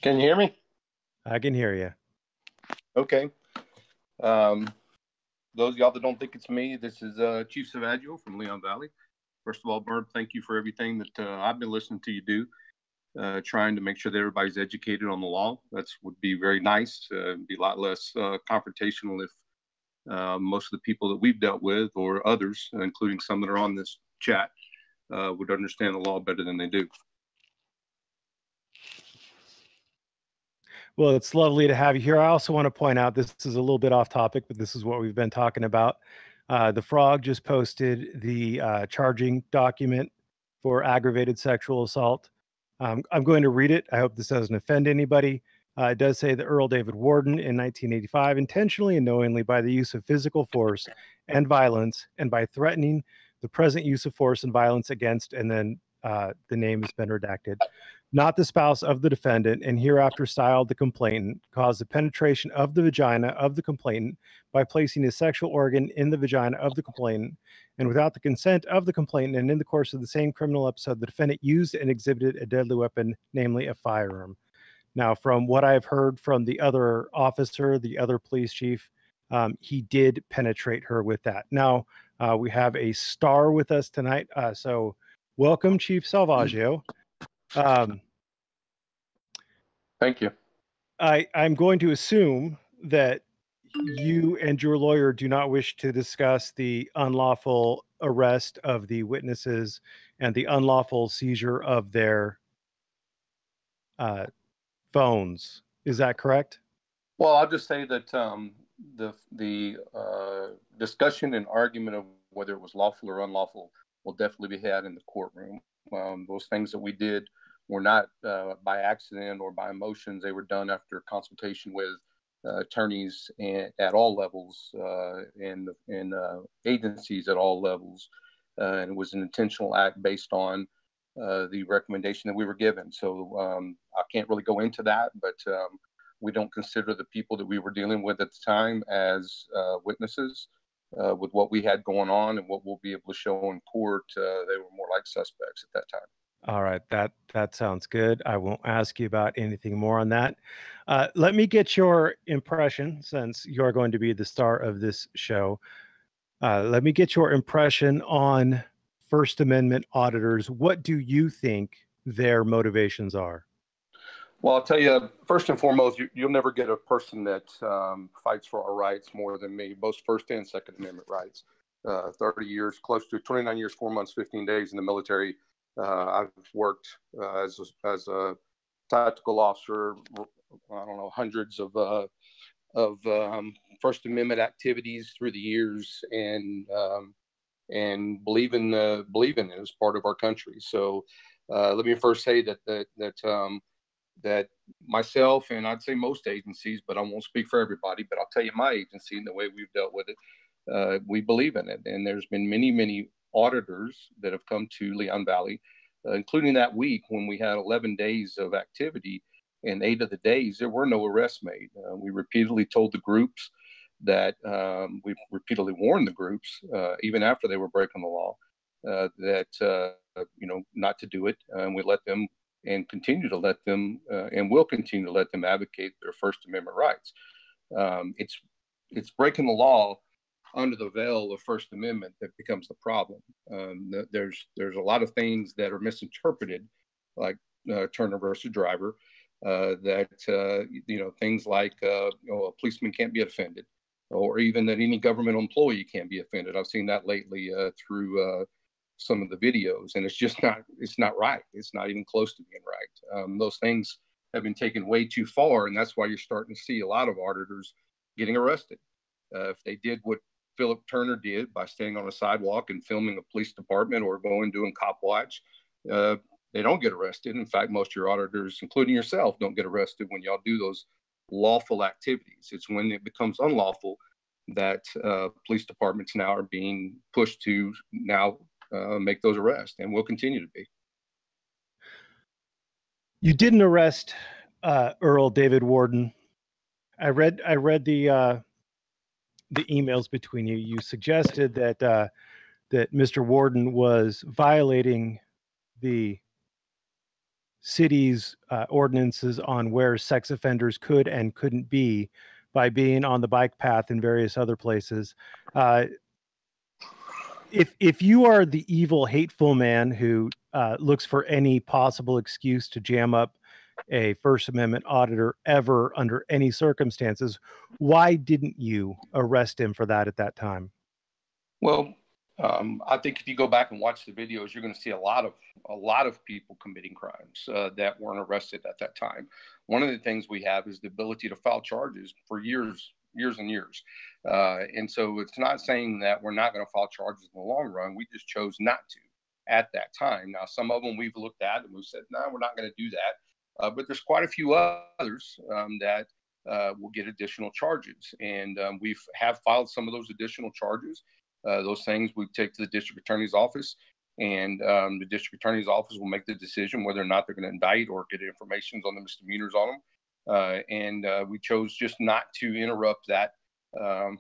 Can you hear me? I can hear you. Okay. Um, those of y'all that don't think it's me, this is Chief Salvaggio from Leon Valley. First of all, Merb, thank you for everything that I've been listening to you do, trying to make sure that everybody's educated on the law. That would be very nice. Be a lot less confrontational if most of the people that we've dealt with or others, including some that are on this chat, would understand the law better than they do. Well, it's lovely to have you here. I also want to point out, this is a little bit off topic, but this is what we've been talking about. The Frog just posted the charging document for aggravated sexual assault. I'm going to read it. I hope this doesn't offend anybody. It does say that Earl David Warden in 1985 intentionally and knowingly, by the use of physical force and violence and by threatening the present use of force and violence against, and then the name has been redacted, not the spouse of the defendant, and hereafter styled the complainant, caused the penetration of the vagina of the complainant by placing his sexual organ in the vagina of the complainant, and without the consent of the complainant, and in the course of the same criminal episode, the defendant used and exhibited a deadly weapon, namely a firearm. Now, from what I've heard from the other officer, the other police chief, he did penetrate her with that. Now, we have a star with us tonight, so welcome, Chief Salvaggio. Thank you. I'm going to assume that you and your lawyer do not wish to discuss the unlawful arrest of the witnesses and the unlawful seizure of their phones. Is that correct? Well, I'll just say that the discussion and argument of whether it was lawful or unlawful will definitely be had in the courtroom. Those things that we did were not by accident or by emotions. They were done after consultation with attorneys at all levels and agencies at all levels. And it was an intentional act based on the recommendation that we were given. So I can't really go into that, but we don't consider the people that we were dealing with at the time as witnesses. With what we had going on and what we'll be able to show in court, they were more like suspects at that time. All right, that sounds good. I won't ask you about anything more on that. Let me get your impression, since you're going to be the star of this show. Let me get your impression on First Amendment auditors. What do you think their motivations are? Well, I'll tell you, first and foremost, you'll never get a person that fights for our rights more than me, both First and Second Amendment rights. 30 years, close to 29 years, 4 months, 15 days in the military. I've worked as a tactical officer, I don't know, hundreds of First Amendment activities through the years, and believe in it as part of our country. So let me first say that myself, and I'd say most agencies, but I won't speak for everybody, but I'll tell you my agency and the way we've dealt with it, we believe in it. And there's been many auditors that have come to Leon Valley, including that week when we had 11 days of activity, and 8 of the days there were no arrests made. We repeatedly told the groups that we repeatedly warned the groups, even after they were breaking the law, that not to do it, and we let them and continue to let them and will continue to let them advocate their First Amendment rights. It's breaking the law under the veil of First Amendment that becomes the problem. There's a lot of things that are misinterpreted, like Turner versus Driver, things like a policeman can't be offended, or even that any government employee can't be offended. I've seen that lately through some of the videos, and it's not right. It's not even close to being right. Those things have been taken way too far, and that's why you're starting to see a lot of auditors getting arrested. If they did what Philip Turner did by standing on a sidewalk and filming a police department or going doing cop watch, they don't get arrested. In fact, most of your auditors, including yourself, don't get arrested when y'all do those lawful activities. It's when it becomes unlawful that police departments now are being pushed to now make those arrests, and will continue to be. You didn't arrest Earl David Warden. I read the emails between you. You suggested that Mr. Warden was violating the city's ordinances on where sex offenders could and couldn't be by being on the bike path and various other places. If you are the evil, hateful man who looks for any possible excuse to jam up a First Amendment auditor ever under any circumstances, why didn't you arrest him for that at that time? Well, I think if you go back and watch the videos, you're going to see a lot of people committing crimes that weren't arrested at that time. One of the things we have is the ability to file charges for years and years. And so it's not saying that we're not going to file charges in the long run. We just chose not to at that time. Now, some of them we've looked at and we've said, no, we're not going to do that. But there's quite a few others that will get additional charges. And we have filed some of those additional charges. Those things we take to the district attorney's office, and the district attorney's office will make the decision whether or not they're going to indict or get information on the misdemeanors on them. And we chose just not to interrupt that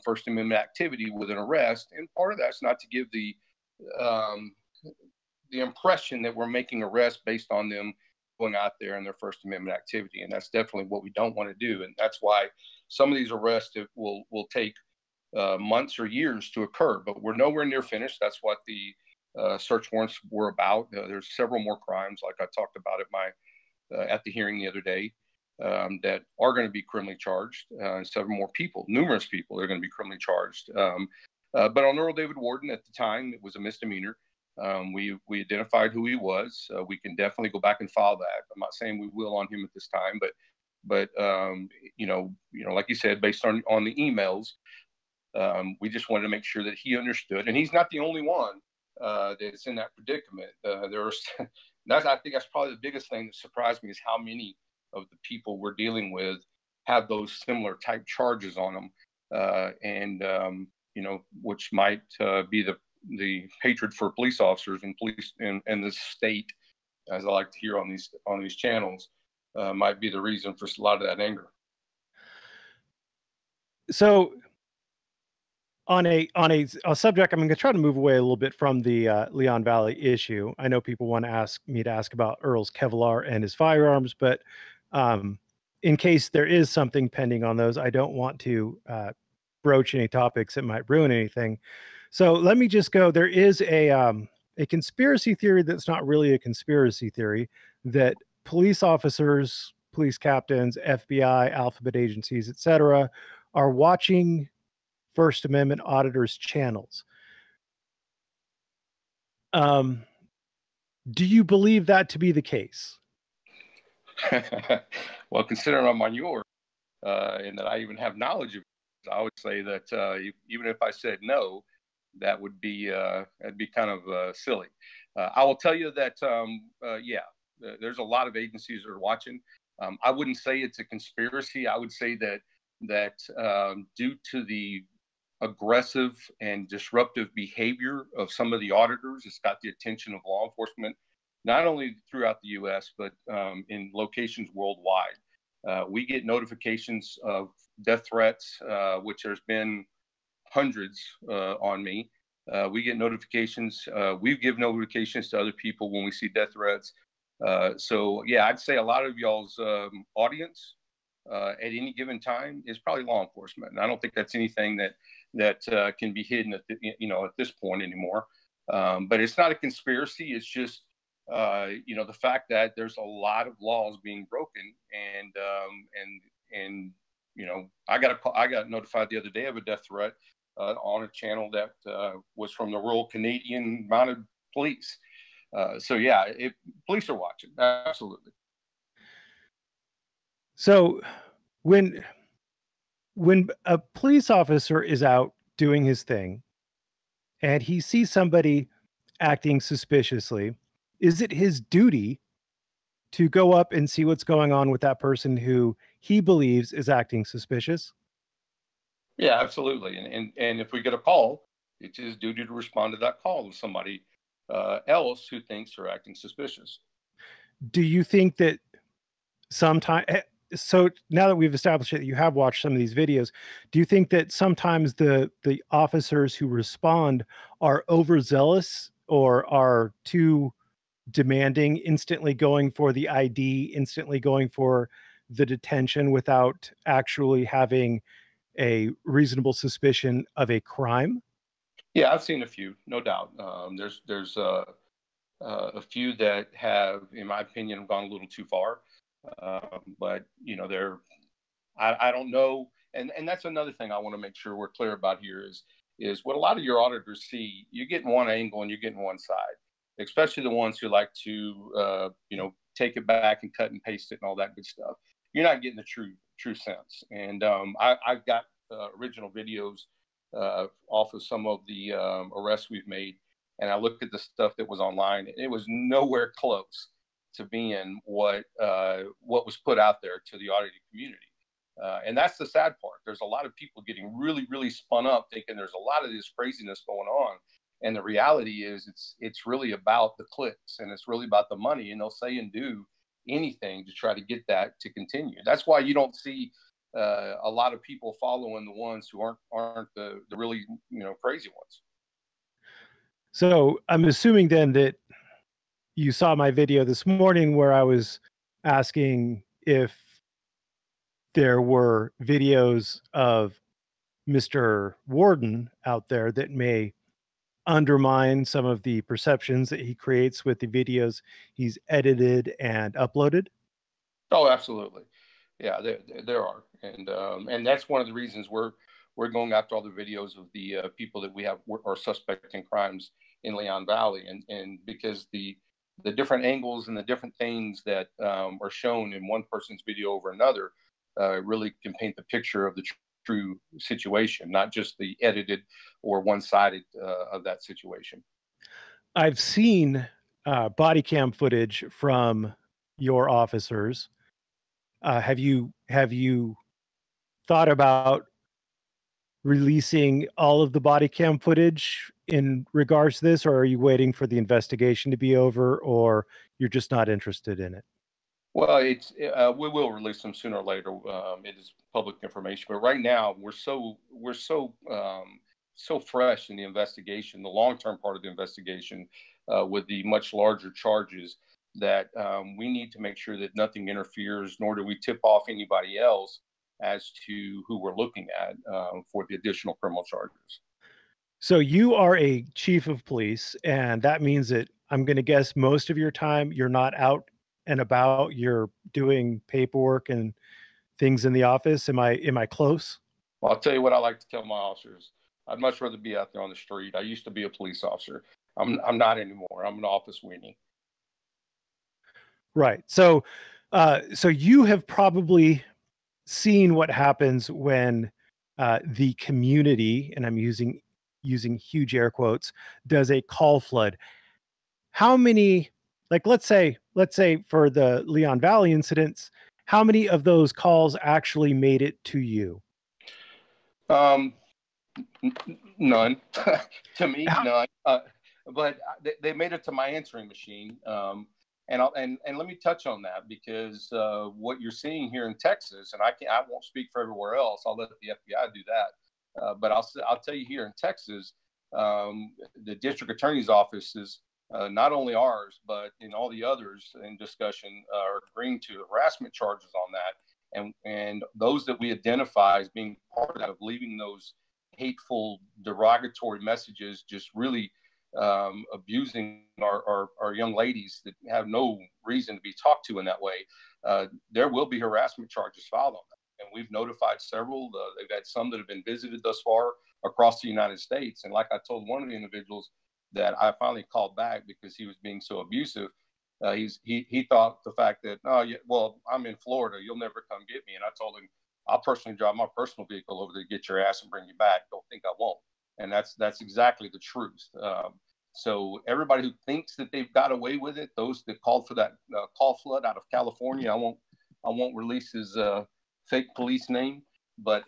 First Amendment activity with an arrest. And part of that's not to give the impression that we're making arrests based on them going out there in their First Amendment activity. And that's definitely what we don't want to do. And that's why some of these arrests will take months or years to occur, but we're nowhere near finished. That's what the search warrants were about. There's several more crimes, like I talked about at the hearing the other day, that are going to be criminally charged. Several more people, numerous people, are going to be criminally charged. But on Earl David Warden at the time, it was a misdemeanor. We identified who he was. We can definitely go back and file that. I'm not saying we will on him at this time, but like you said, based on the emails, we just wanted to make sure that he understood, and he's not the only one that's in that predicament. I think that's probably the biggest thing that surprised me is how many of the people we're dealing with have those similar type charges on them, which might be the hatred for police officers and police and the state, as I like to hear on these channels, might be the reason for a lot of that anger. So, on a subject, I'm going to try to move away a little bit from the Leon Valley issue. I know people want to ask about Earl's Kevlar and his firearms, but in case there is something pending on those, I don't want to broach any topics that might ruin anything. So let me just go. There is a conspiracy theory that's not really a conspiracy theory, that police officers, police captains, FBI, alphabet agencies, etc., are watching First Amendment auditors' channels. Do you believe that to be the case? Well, considering I'm on yours, and that I even have knowledge of it, I would say that even if I said no, that would be that'd be kind of silly. I will tell you that there's a lot of agencies that are watching. I wouldn't say it's a conspiracy. I would say that due to the aggressive and disruptive behavior of some of the auditors, it's got the attention of law enforcement, not only throughout the U.S., but in locations worldwide. We get notifications of death threats, which there's been hundreds on me. We get notifications. We give notifications to other people when we see death threats. So, yeah, I'd say a lot of y'all's audience at any given time is probably law enforcement. And I don't think that's anything that can be hidden at this point anymore. But it's not a conspiracy. It's just the fact that there's a lot of laws being broken, and I got notified the other day of a death threat on a channel that was from the Royal Canadian Mounted Police. So yeah, police are watching, absolutely. So when a police officer is out doing his thing and he sees somebody acting suspiciously, is it his duty to go up and see what's going on with that person who he believes is acting suspicious? Yeah, absolutely. And if we get a call, it's his duty to respond to that call of somebody else who thinks they're acting suspicious. Do you think that sometimes, so now that we've established that you have watched some of these videos, do you think that sometimes the officers who respond are overzealous or are too demanding, instantly going for the ID, instantly going for the detention without actually having a reasonable suspicion of a crime? Yeah, I've seen a few, no doubt. There's a few that have, in my opinion, gone a little too far. But you know, I don't know, and that's another thing I want to make sure we're clear about here is what a lot of your auditors see. You're getting one angle and you're getting one side, especially the ones who like to take it back and cut and paste it and all that good stuff. You're not getting the true sense. And I've got original videos off of some of the arrests we've made, and I looked at the stuff that was online, and it was nowhere close to being what was put out there to the auditing community. And that's the sad part. There's a lot of people getting really, really spun up, thinking there's a lot of this craziness going on. And the reality is, it's really about the clicks, and it's really about the money. And they'll say and do anything to try to get that to continue. That's why you don't see a lot of people following the ones who aren't the really crazy ones. So I'm assuming then that you saw my video this morning where I was asking if there were videos of Mr. Warden out there that may undermine some of the perceptions that he creates with the videos he's edited and uploaded. Oh, absolutely. Yeah, there are, and that's one of the reasons we're going after all the videos of the people that we have are suspect in crimes in Leon Valley, and because the different angles and the different things that are shown in one person's video over another really can paint the picture of the true situation, not just the edited or one-sided of that situation. I've seen body cam footage from your officers. Have you thought about releasing all of the body cam footage in regards to this, or are you waiting for the investigation to be over, or you're just not interested in it? Well, we will release them sooner or later. It is public information, but right now we're so fresh in the investigation, the long-term part of the investigation, with the much larger charges that we need to make sure that nothing interferes, nor do we tip off anybody else as to who we're looking at for the additional criminal charges. So you are a chief of police, and that means that I'm going to guess most of your time you're not out and about. You're doing paperwork and things in the office. Am I close? Well, I'll tell you what I like to tell my officers. I'd much rather be out there on the street. I used to be a police officer. I'm not anymore. I'm an office weenie. Right. So you have probably seen what happens when the community, and I'm using huge air quotes, does a call flood. How many, like let's say for the Leon Valley incidents, how many of those calls actually made it to you? None. To me, none. But they made it to my answering machine. And let me touch on that, because what you're seeing here in Texas, and I won't speak for everywhere else. I'll let the FBI do that. But I'll tell you, here in Texas, the district attorney's offices, not only ours, but in all the others in discussion, are agreeing to harassment charges on that. And those that we identify as being part of leaving those hateful, derogatory messages, just really abusing our young ladies that have no reason to be talked to in that way, there will be harassment charges filed on that. And we've notified several. They've had some that have been visited thus far across the United States. And like I told one of the individuals that I finally called back because he was being so abusive, he thought the fact that, oh, yeah, well, I'm in Florida, you'll never come get me. And I told him, I'll personally drive my personal vehicle over to get your ass and bring you back. Don't think I won't. And that's exactly the truth. So everybody who thinks that they've got away with it, those that called for that call flood out of California, I won't release his fake police name, but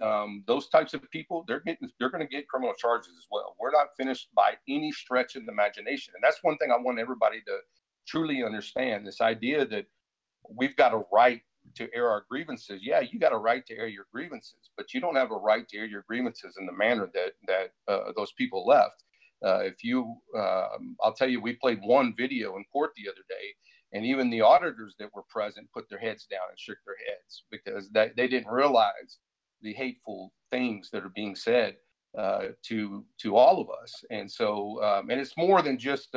those types of people, they're going to get criminal charges as well. We're not finished by any stretch of the imagination, and that's one thing I want everybody to truly understand. This idea that we've got a right to air our grievances. Yeah, you got a right to air your grievances, but you don't have a right to air your grievances in the manner that those people left. I'll tell you, we played one video in court the other day, and even the auditors that were present put their heads down and shook their heads because they didn't realize the hateful things that are being said to all of us. And so, and it's more than just,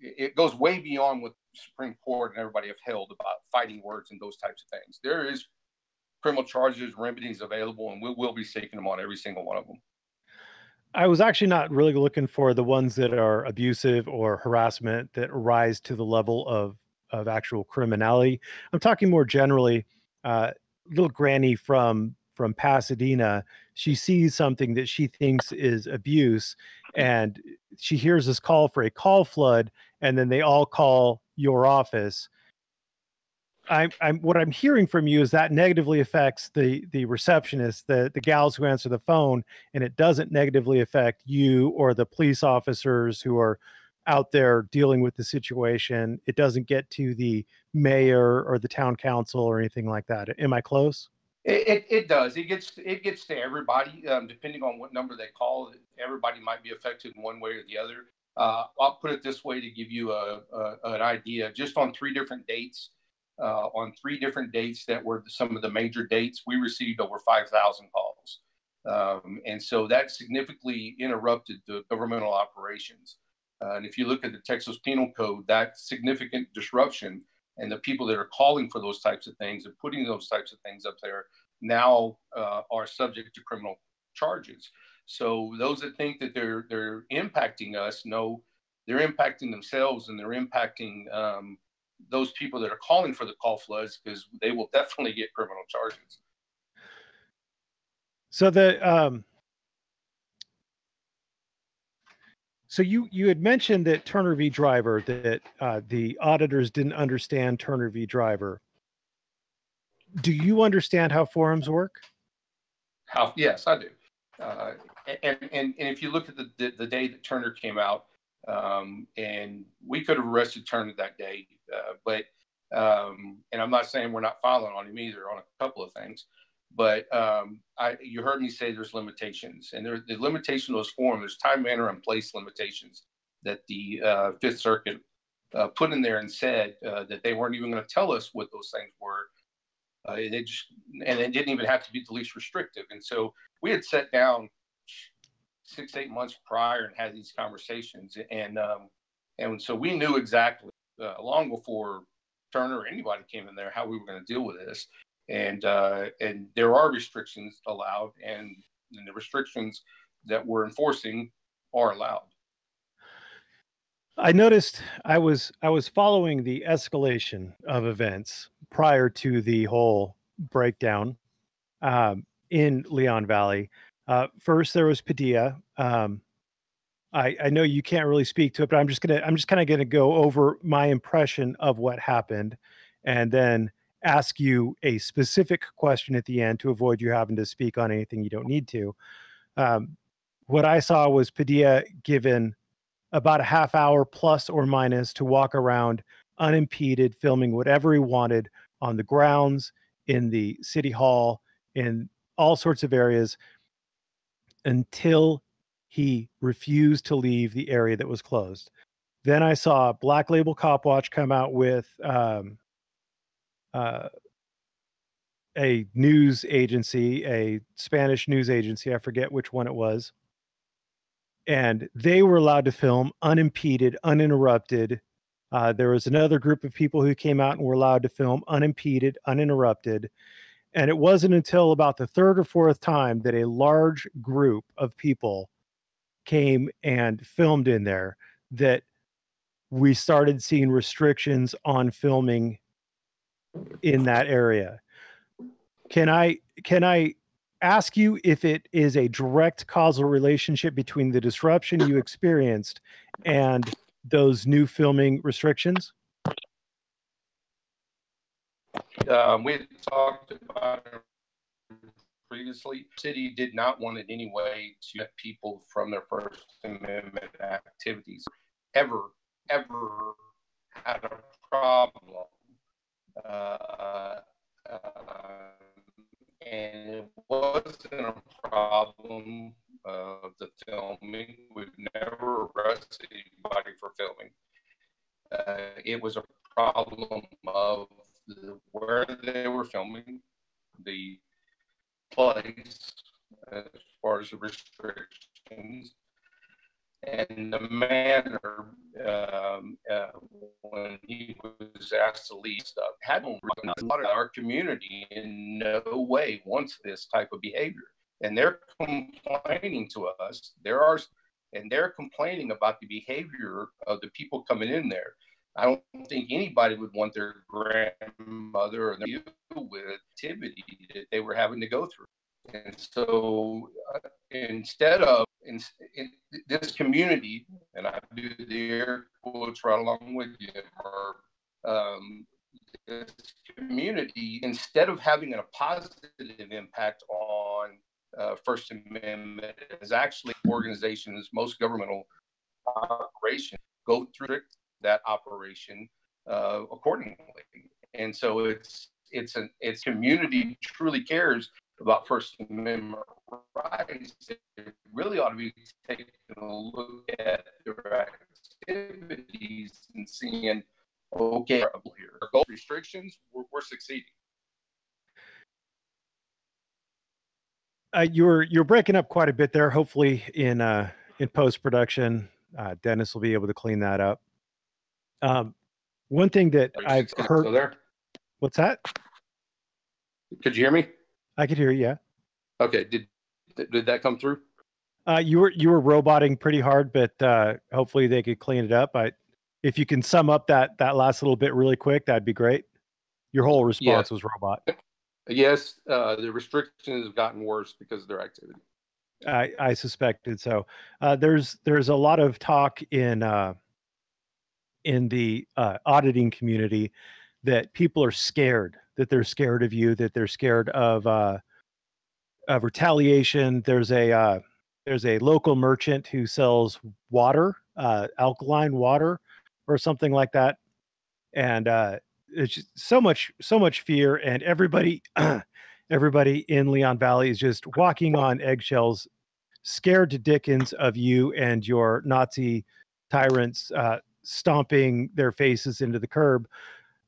it goes way beyond what the Supreme Court and everybody have held about fighting words and those types of things. There is criminal charges, remedies available, and we will be seeking them on every single one of them. I was actually not really looking for the ones that are abusive or harassment that rise to the level of actual criminality. I'm talking more generally. Little Granny from Pasadena, she sees something that she thinks is abuse, and she hears this call for a call flood, and then they all call your office. What I'm hearing from you is that negatively affects the receptionist, the gals who answer the phone, and it doesn't negatively affect you or the police officers who are out there dealing with the situation. It doesn't get to the mayor or the town council or anything like that. Am I close? It does. It gets to everybody, depending on what number they call. Everybody might be affected in one way or the other. I'll put it this way to give you an idea. Just on three different dates, that were some of the major dates, we received over 5,000 calls. And so that significantly interrupted the governmental operations. And if you look at the Texas Penal Code, that significant disruption and the people that are calling for those types of things and putting those types of things up there now are subject to criminal charges. So those that think that they're impacting us, no, they're impacting themselves, and they're impacting those people that are calling for the call floods, because they will definitely get criminal charges. So so you had mentioned that Turner v. Driver, that the auditors didn't understand Turner v. Driver. Do you understand how forums work? Yes, I do. And if you look at the day that Turner came out, and we could have arrested Turner that day, but and I'm not saying we're not following on him either on a couple of things, but you heard me say there's limitations, and the limitation of those forums, there's time, manner, and place limitations that the Fifth Circuit put in there and said that they weren't even going to tell us what those things were. And it didn't even have to be the least restrictive. And so we had sat down 6-8 months prior and had these conversations, and so we knew exactly long before Turner or anybody came in there how we were going to deal with this. And there are restrictions allowed, and the restrictions that we're enforcing are allowed. I noticed I was following the escalation of events prior to the whole breakdown in Leon Valley. First, there was Padilla. I know you can't really speak to it, but I'm just kind of gonna go over my impression of what happened, and then ask you a specific question at the end to avoid you having to speak on anything you don't need to. What I saw was Padilla given about a half hour plus or minus to walk around unimpeded, filming whatever he wanted on the grounds, in the city hall, in all sorts of areas, until he refused to leave the area that was closed. Then I saw Black Label Cop Watch come out with a news agency, a Spanish news agency, I forget which one it was, and they were allowed to film unimpeded, uninterrupted. There was another group of people who came out and were allowed to film unimpeded, uninterrupted. And it wasn't until about the third or fourth time that a large group of people came and filmed in there that we started seeing restrictions on filming in that area. Can I ask you if it is a direct causal relationship between the disruption you experienced and those new filming restrictions? We had talked about it previously. The city did not want in any way to let people from their First Amendment activities ever had a problem. And it wasn't a problem of the filming. We've never arrested anybody for filming. It was a problem of where they were filming, the place, as far as the restrictions, and the manner when he was asked to leave stuff. A lot of our community in no way wants this type of behavior, and they're complaining to us. They're complaining about the behavior of the people coming in there. I don't think anybody would want their grandmother or their youth with activity that they were having to go through. And so instead of in this community, and I do the air quotes right along with you, this community, instead of having a positive impact on First Amendment, is actually organizations, most governmental operations go through that operation accordingly. And so it's community truly cares about First Amendment rights. It really ought to be taking a look at their activities and seeing, okay, here, goal restrictions, we're succeeding. You're breaking up quite a bit there. Hopefully, in post production, Dennis will be able to clean that up. One thing that I've heard. Still there? What's that? Could you hear me? I could hear you. Yeah. Okay. Did that come through? You were roboting pretty hard, but hopefully they could clean it up. If you can sum up that last little bit really quick, that'd be great. Your whole response was robot. Yes, the restrictions have gotten worse because of their activity. I suspected so. There's a lot of talk in the auditing community that people are scared, that they're scared of you, that they're scared of retaliation. There's a local merchant who sells water, alkaline water, or something like that, and it's just so much fear, and everybody in Leon Valley is just walking on eggshells, scared to dickens of you and your Nazi tyrants stomping their faces into the curb.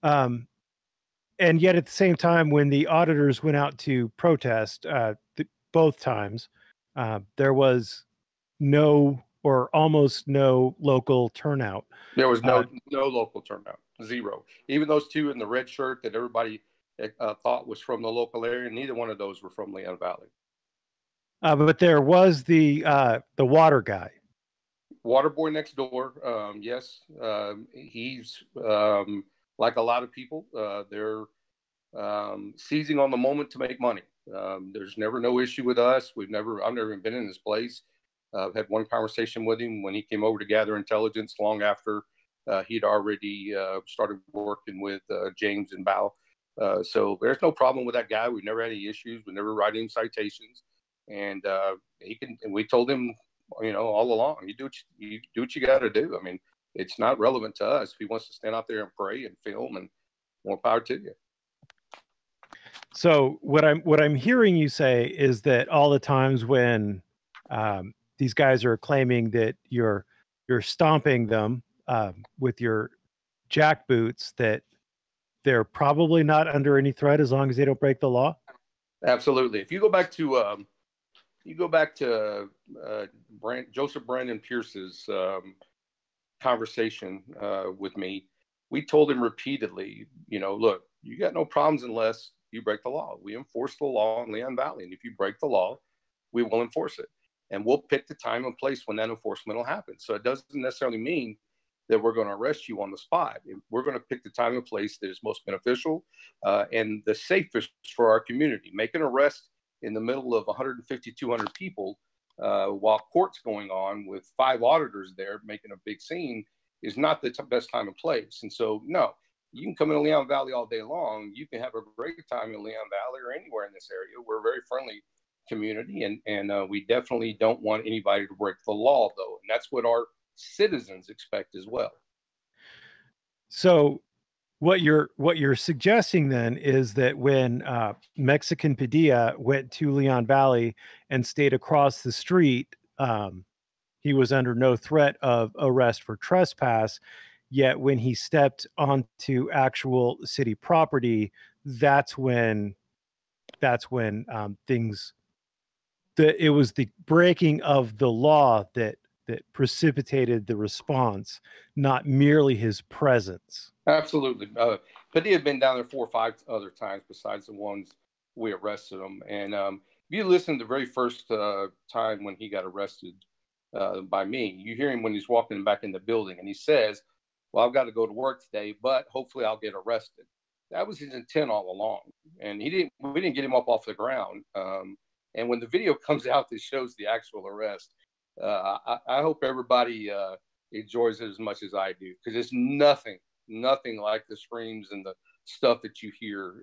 And yet at the same time, when the auditors went out to protest both times, there was no or almost no local turnout. There was no local turnout, zero. Even those two in the red shirt that everybody thought was from the local area, neither one of those were from Leon Valley. But there was the water guy. Water boy next door. Yes, he's like a lot of people. They're seizing on the moment to make money. There's never no issue with us. I've never even been in this place. I've had one conversation with him when he came over to gather intelligence long after he'd already started working with James and Bao. So there's no problem with that guy. We've never had any issues. We never write him citations, and he can. And we told him, all along, you do what you got to do. I mean, it's not relevant to us. If he wants to stand out there and pray and film, and more power to you. So what I'm hearing you say is that all the times when these guys are claiming that you're stomping them with your jack boots, that they're probably not under any threat as long as they don't break the law. Absolutely. If you go back to Joseph Brandon Pierce's conversation with me, we told him repeatedly, look, you got no problems unless you break the law. We enforce the law in Leon Valley, and if you break the law, we will enforce it. And we'll pick the time and place when that enforcement will happen. So it doesn't necessarily mean that we're going to arrest you on the spot. We're going to pick the time and place that is most beneficial and the safest for our community. Make an arrest in the middle of 150, 200 people while court's going on with 5 auditors there making a big scene is not the best time and place. And so, no, you can come into Leon Valley all day long. You can have a great time in Leon Valley or anywhere in this area. We're a very friendly community, and we definitely don't want anybody to break the law, though. And that's what our citizens expect as well. So what you're suggesting then is that when Mexican Padilla went to Leon Valley and stayed across the street he was under no threat of arrest for trespass. Yet when he stepped onto actual city property, that's when things, it was the breaking of the law that precipitated the response, not merely his presence. Absolutely. But he had been down there 4 or 5 other times besides the ones we arrested him. And if you listen to the very first time when he got arrested by me, you hear him when he's walking back in the building, and he says, "Well, I've got to go to work today, but hopefully I'll get arrested." That was his intent all along. And we didn't get him up off the ground. And when the video comes out that shows the actual arrest, I hope everybody enjoys it as much as I do, because it's nothing like the screams and the stuff that you hear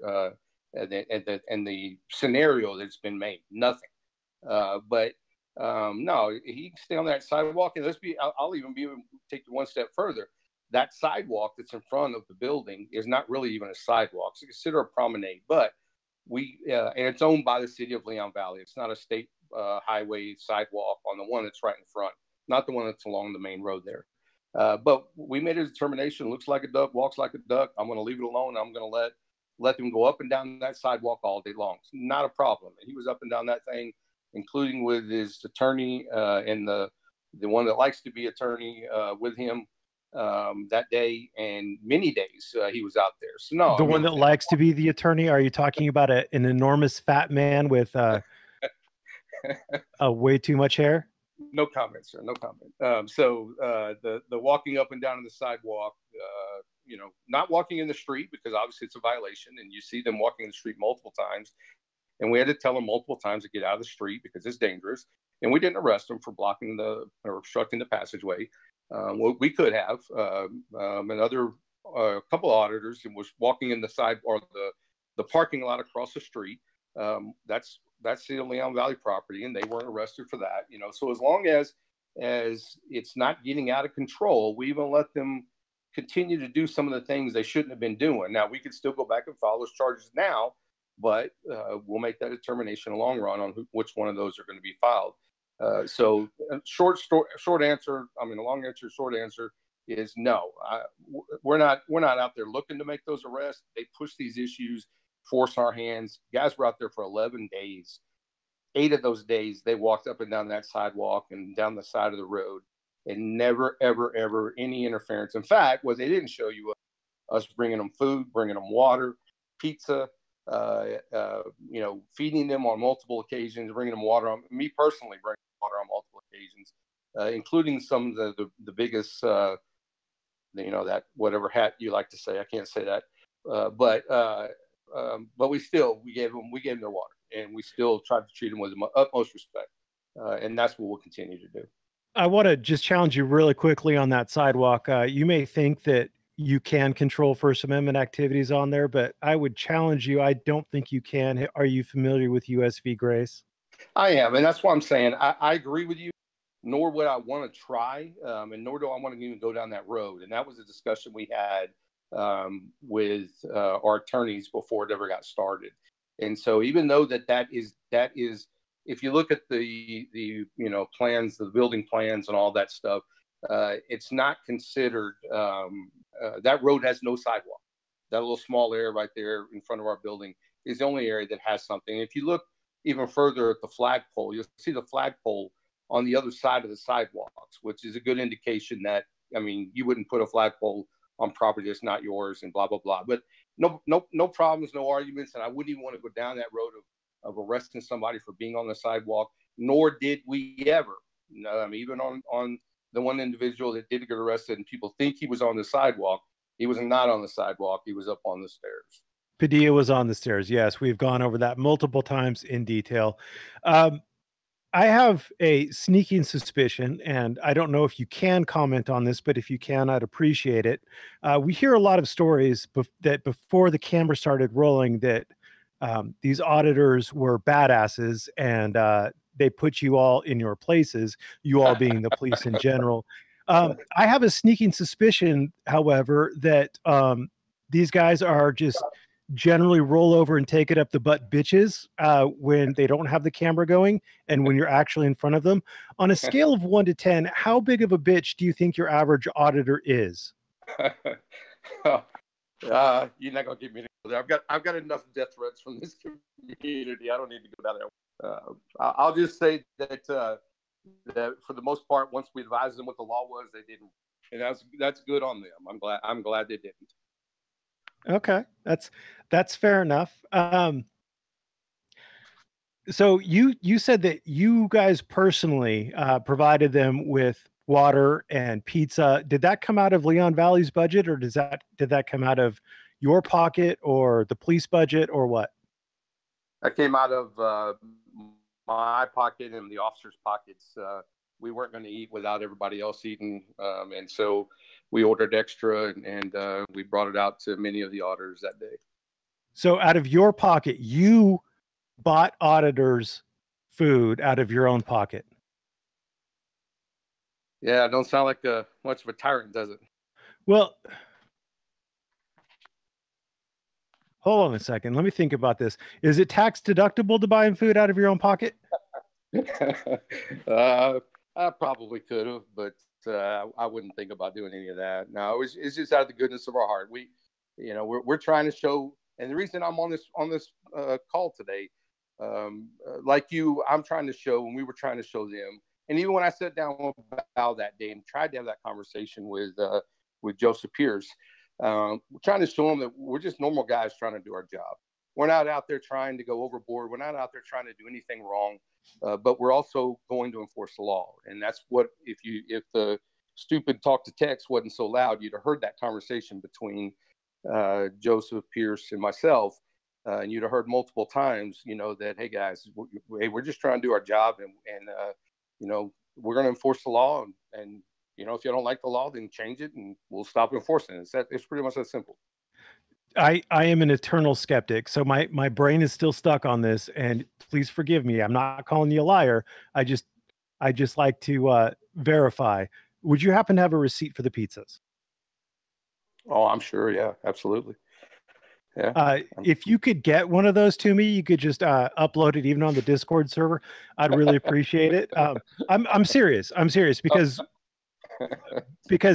and the scenario that's been made. Nothing. But no, he can stay on that sidewalk. And I'll even take it one step further. That sidewalk that's in front of the building is not really even a sidewalk. So consider a promenade, but and it's owned by the city of Leon Valley. It's not a state highway sidewalk on the one that's right in front, not the one that's along the main road there. But we made a determination. Looks like a duck, walks like a duck. I'm going to leave it alone. I'm going to let them go up and down that sidewalk all day long. It's not a problem. And he was up and down that thing, including with his attorney and the one that likes to be attorney with him that day, and many days he was out there. So no, one that likes to be the attorney. Are you talking about an enormous fat man with way too much hair? No comment, sir. No comment. So the walking up and down the sidewalk, not walking in the street, because obviously it's a violation, and you see them walking in the street multiple times. And we had to tell them multiple times to get out of the street because it's dangerous. And we didn't arrest them for blocking or obstructing the passageway. We could have. Another couple of auditors was walking in the side or the parking lot across the street. That's the Leon Valley property, and they weren't arrested for that. So as long as it's not getting out of control, we even let them continue to do some of the things they shouldn't have been doing. Now, we could still go back and file those charges now, but we'll make that determination in the long run on which one of those are going to be filed. So short answer. I mean, a long answer, short answer is no. We're not out there looking to make those arrests. They push these issues, force our hands. Guys were out there for 11 days. 8 of those days, they walked up and down that sidewalk and down the side of the road, and never, ever, ever any interference. In fact, what they didn't show you us bringing them food, bringing them water, pizza, feeding them on multiple occasions, bringing them water. Me personally, bringing water on multiple occasions, including some of the biggest, that whatever hat you like to say. I can't say that, but we gave them their water, and we still tried to treat them with the utmost respect, and that's what we'll continue to do. I want to just challenge you really quickly on that sidewalk. You may think that you can control First Amendment activities on there, but I would challenge you. I don't think you can. Are you familiar with U.S. v. Grace? I am, and that's why I'm saying I agree with you, nor would I want to try, and nor do I want to even go down that road. And that was a discussion we had with our attorneys before it ever got started. And so even though that is, if you look at the plans, the building plans and all that stuff, it's not considered, that road has no sidewalk. That little small area right there in front of our building is the only area that has something. If you look even further at the flagpole, you'll see the flagpole on the other side of the sidewalks, which is a good indication that, you wouldn't put a flagpole on property that's not yours and blah, blah, blah. But no problems, no arguments. And I wouldn't even want to go down that road of arresting somebody for being on the sidewalk, nor did we ever. Even on the one individual that did get arrested and people think he was on the sidewalk, he was not on the sidewalk. He was up on the stairs. Padilla was on the stairs. Yes, we've gone over that multiple times in detail. I have a sneaking suspicion, and I don't know if you can comment on this, but if you can, I'd appreciate it. We hear a lot of stories that before the camera started rolling that these auditors were badasses and they put you all in your places, you all being the police in general. I have a sneaking suspicion, however, that these guys are just generally roll over and take it up the butt bitches when they don't have the camera going and when you're actually in front of them. On a scale of 1 to 10, how big of a bitch do you think your average auditor is? You're not gonna get me to go there. I've got enough death threats from this community. I don't need to go down there. I'll just say that that for the most part, once we advised them what the law was, they didn't, and that's good on them. I'm glad they didn't. Okay, that's fair enough. So you said that you guys personally provided them with water and pizza. Did that come out of Leon Valley's budget, or did that come out of your pocket or the police budget, or what? That came out of my pocket and the officers' pockets. We weren't going to eat without everybody else eating, and so we ordered extra, and we brought it out to many of the auditors that day. So out of your pocket, you bought auditors food out of your own pocket? Yeah, don't sound like much of a tyrant, does it? Well, hold on a second. Let me think about this. Is it tax deductible to buying food out of your own pocket? I probably could have, but I wouldn't think about doing any of that. No, it's just out of the goodness of our heart. We're trying to show, and the reason I'm on this call today, like you, I'm trying to show, and we were trying to show them. And even when I sat down with Val that day and tried to have that conversation with Joseph Pierce, we're trying to show them that we're just normal guys trying to do our job. We're not out there trying to go overboard. We're not out there trying to do anything wrong, but we're also going to enforce the law. And that's what, if the stupid talk to text wasn't so loud, you'd have heard that conversation between Joseph Pierce and myself. And you'd have heard multiple times, that, hey guys, we're just trying to do our job, and we're going to enforce the law, and if you don't like the law, then change it, and we'll stop enforcing it. It's pretty much that simple. I am an eternal skeptic, so my brain is still stuck on this, and please forgive me. I'm not calling you a liar. I just like to verify. Would you happen to have a receipt for the pizzas? Oh, I'm sure. Yeah, absolutely. Yeah. If you could get one of those to me, you could just upload it even on the Discord server. I'd really appreciate it. I'm serious. I'm serious because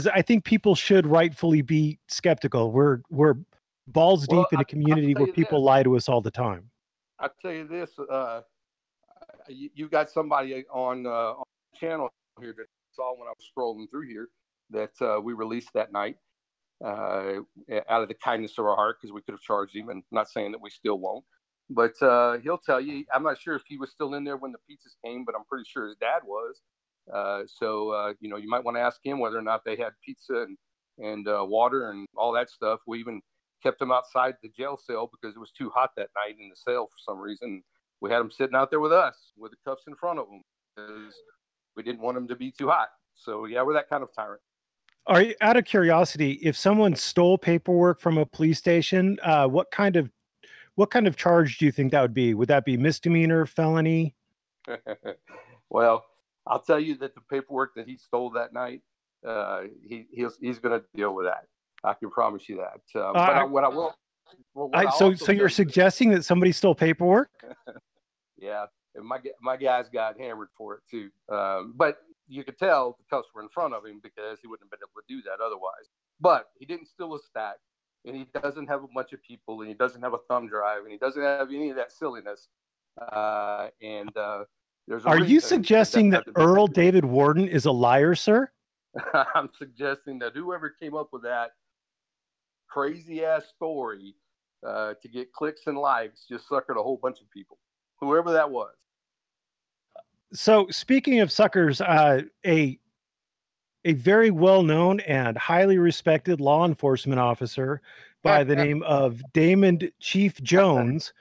I think people should rightfully be skeptical. We're balls deep in a community where people lie to us all the time. I'll tell you this. You got somebody on the channel here that I saw when I was scrolling through here that we released that night. Out of the kindness of our heart, because we could have charged him, and I'm not saying that we still won't, but he'll tell you. I'm not sure if he was still in there when the pizzas came, but I'm pretty sure his dad was. So you might want to ask him whether or not they had pizza and water and all that stuff. We even kept them outside the jail cell because it was too hot that night in the cell for some reason. We had them sitting out there with us with the cups in front of them because we didn't want them to be too hot. So yeah, we're that kind of tyrant. Are you, out of curiosity, if someone stole paperwork from a police station, what kind of charge do you think that would be? Would that be misdemeanor, felony? Well, I'll tell you that the paperwork that he stole that night, he's going to deal with that. I can promise you that. So you're suggesting that somebody stole paperwork? Yeah, and my guys got hammered for it too. But you could tell the cuffs were in front of him because he wouldn't have been able to do that otherwise. But he didn't steal a stack, and he doesn't have a bunch of people, and he doesn't have a thumb drive, and he doesn't have any of that silliness. Are you suggesting that Earl David Warden is a liar, sir? I'm suggesting that whoever came up with that crazy ass story to get clicks and likes just suckered a whole bunch of people, whoever that was. So speaking of suckers, a very well-known and highly respected law enforcement officer by the name of Damon Chief Jones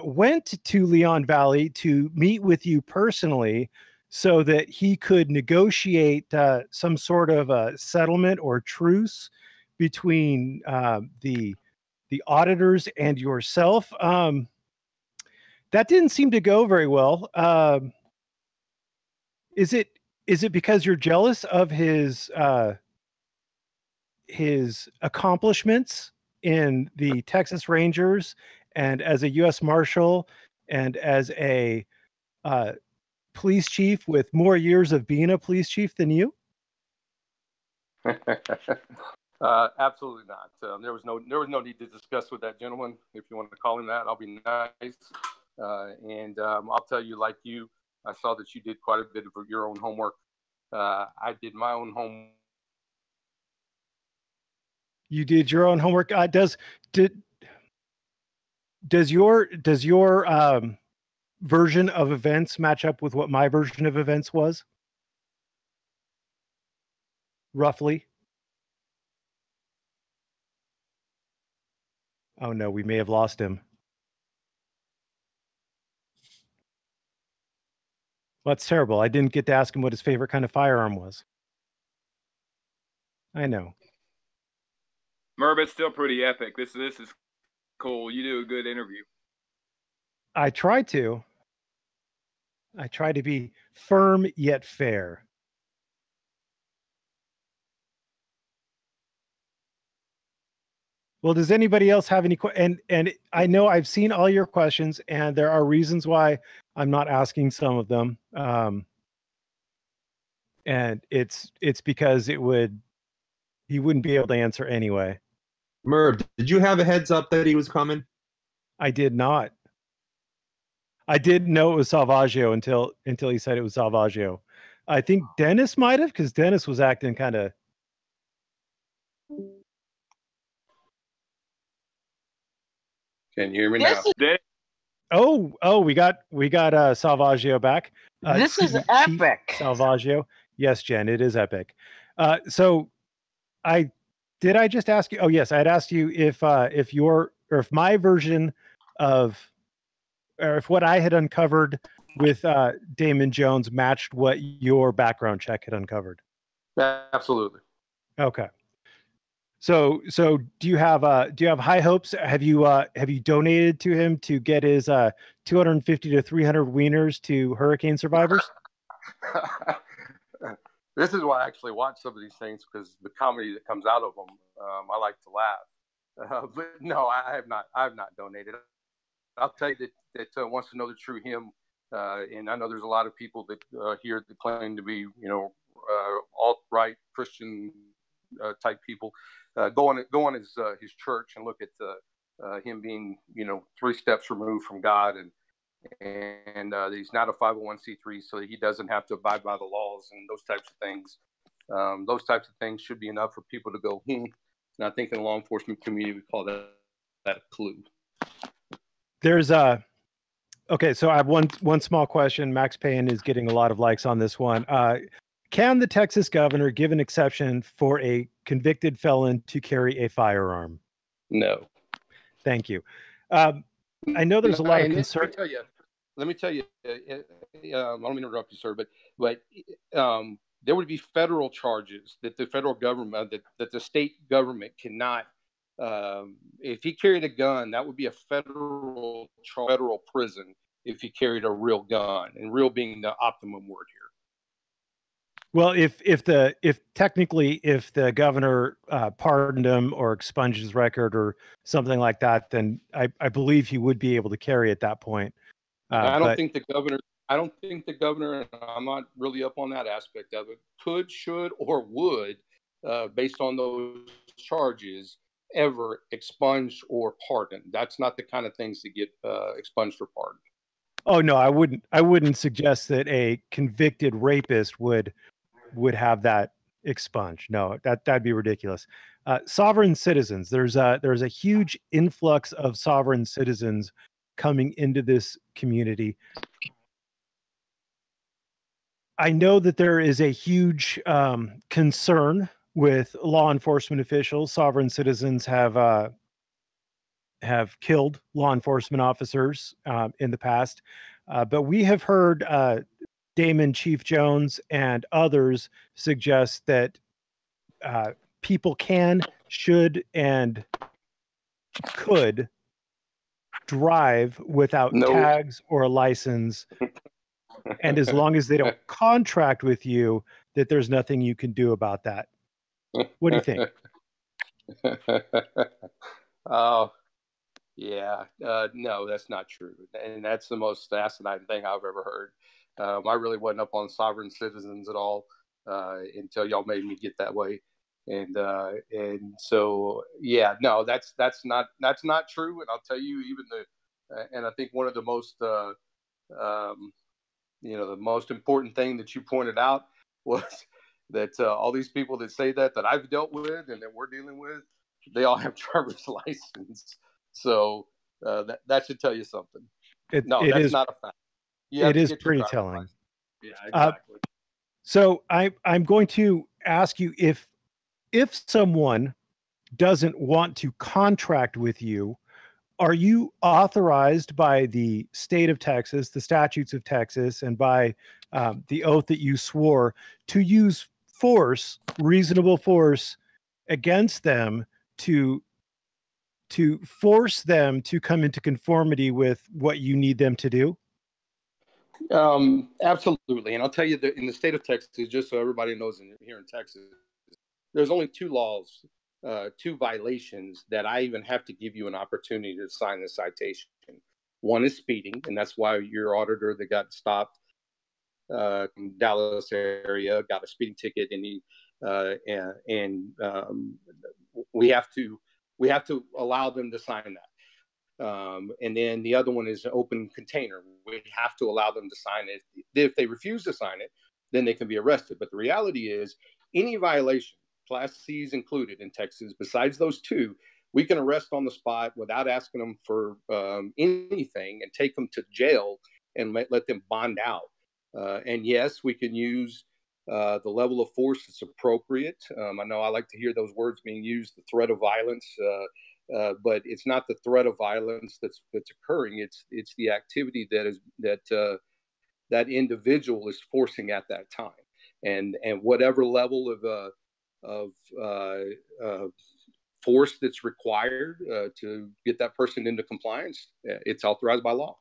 went to Leon Valley to meet with you personally so that he could negotiate some sort of a settlement or truce between the auditors and yourself. That didn't seem to go very well. Is it because you're jealous of his accomplishments in the Texas Rangers and as a U.S. Marshal and as a police chief with more years of being a police chief than you? Absolutely not. There was no need to discuss with that gentleman. If you want to call him that, I'll be nice. And I'll tell you, like you, I saw that you did quite a bit of your own homework. I did my own homework. You did your own homework. Does your version of events match up with what my version of events was? Roughly. Oh no, we may have lost him. Well, that's terrible. I didn't get to ask him what his favorite kind of firearm was. I know. Merb, it's still pretty epic. This is cool. You do a good interview. I try to. I try to be firm yet fair. Well, does anybody else have any questions? And I know I've seen all your questions, and there are reasons why I'm not asking some of them. And it's because he wouldn't be able to answer anyway. Merb, did you have a heads up that he was coming? I did not. I didn't know it was Salvaggio until he said it was Salvaggio. I think Dennis might have, because Dennis was acting kind of. Can you hear me now? Oh, we got Salvaggio back. This is epic. Salvaggio. Yes, Jen, it is epic. So I just ask you? Oh, yes, I had asked you if my version of, or if what I had uncovered with Damon Jones matched what your background check had uncovered. Absolutely. Okay. So do you have high hopes? Have you donated to him to get his 250 to 300 wieners to hurricane survivors? This is why I actually watch some of these things, because the comedy that comes out of them, I like to laugh. But no, I have not donated. I'll tell you that wants to know the true him, and I know there's a lot of people that here that claim to be, alt-right Christian type people. Go on his church and look at him being 3 steps removed from God, and he's not a 501c3, so he doesn't have to abide by the laws and those types of things. Those types of things should be enough for people to go, and I think in the law enforcement community we call that a clue. There's okay, so I have one small question. Max Payne is getting a lot of likes on this one. Can the Texas governor give an exception for a convicted felon to carry a firearm? No. Thank you. I know there's a lot of concern. Let me tell you, I don't mean to interrupt you, sir, but there would be federal charges that the federal government, that the state government cannot. If he carried a gun, that would be a federal prison if he carried a real gun, and real being the optimum word here. Well, if technically the governor pardoned him or expunged his record or something like that, then I believe he would be able to carry at that point. I don't think the governor, and I'm not really up on that aspect of it, could, should, or would, based on those charges, ever expunge or pardon. That's not the kind of things that get expunged or pardoned. Oh no, I wouldn't suggest that a convicted rapist would have that expunged. No, that'd be ridiculous. Sovereign citizens. There's a huge influx of sovereign citizens coming into this community. I know that there is a huge concern with law enforcement officials. Sovereign citizens have killed law enforcement officers in the past, but we have heard Damon Chief Jones and others suggest that people can, should, and could drive without tags or a license, and as long as they don't contract with you, that there's nothing you can do about that. What do you think? Oh, yeah. No, that's not true. And that's the most asinine thing I've ever heard. I really wasn't up on sovereign citizens at all until y'all made me get that way. And so yeah, no, that's not true. And I'll tell you, even and I think one of the most um, the most important thing that you pointed out was that all these people that say that I've dealt with and that we're dealing with, they all have driver's license. So that should tell you something. No, It that's is not a fact. You have it to is get your pretty driver's telling. license. Yeah, Uh, exactly. so I'm going to ask you, if someone doesn't want to contract with you, are you authorized by the state of Texas, the statutes of Texas, and by the oath that you swore to use force, reasonable force, against them to force them to come into conformity with what you need them to do? Absolutely. And I'll tell you that in the state of Texas, just so everybody knows, here in Texas, there's only two laws, two violations that I even have to give you an opportunity to sign the citation. One is speeding, and that's why your auditor that got stopped in Dallas area got a speeding ticket, and we have to allow them to sign that. And then the other one is an open container. We have to allow them to sign it. If they refuse to sign it, then they can be arrested. But the reality is, any violation, Class C's included in Texas, besides those two, we can arrest on the spot without asking them for anything and take them to jail and let them bond out. And yes, we can use the level of force that's appropriate. I know I like to hear those words being used, the threat of violence. But it's not the threat of violence that's occurring. It's the activity that individual is forcing at that time, and whatever level of force that's required to get that person into compliance, it's authorized by law.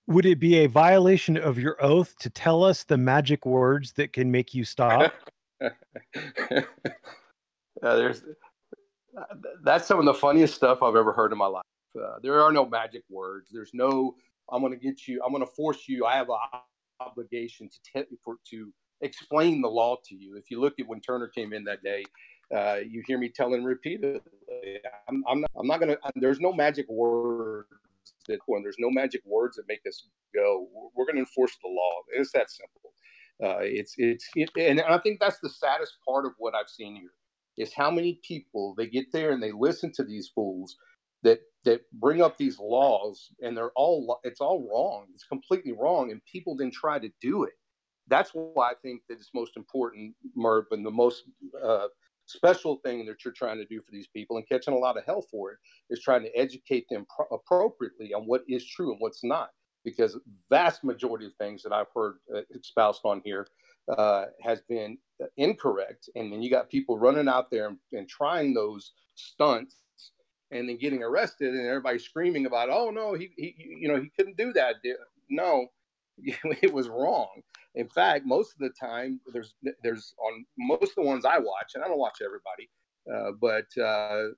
Would it be a violation of your oath to tell us the magic words that can make you stop? That's some of the funniest stuff I've ever heard in my life. There are no magic words. There's no, I'm going to get you, I'm going to force you. I have an obligation to explain the law to you. If you look at when Turner came in that day, you hear me telling repeatedly, I'm not going to, there's no magic words there's no magic words that make us go, we're going to enforce the law. It's that simple. And I think that's the saddest part of what I've seen here is how many people they get there and they listen to these fools that bring up these laws, and it's all wrong. It's completely wrong, and people then try to do it. That's why I think that it's most important, Merb, and the most special thing that you're trying to do for these people and catching a lot of hell for it is trying to educate them appropriately on what is true and what's not. Because vast majority of things that I've heard espoused on here has been incorrect. And then you got people running out there and trying those stunts and then getting arrested, and everybody screaming about, oh no, he couldn't do that. No, it was wrong. In fact, most of the time, there's on most of the ones I watch, and I don't watch everybody, but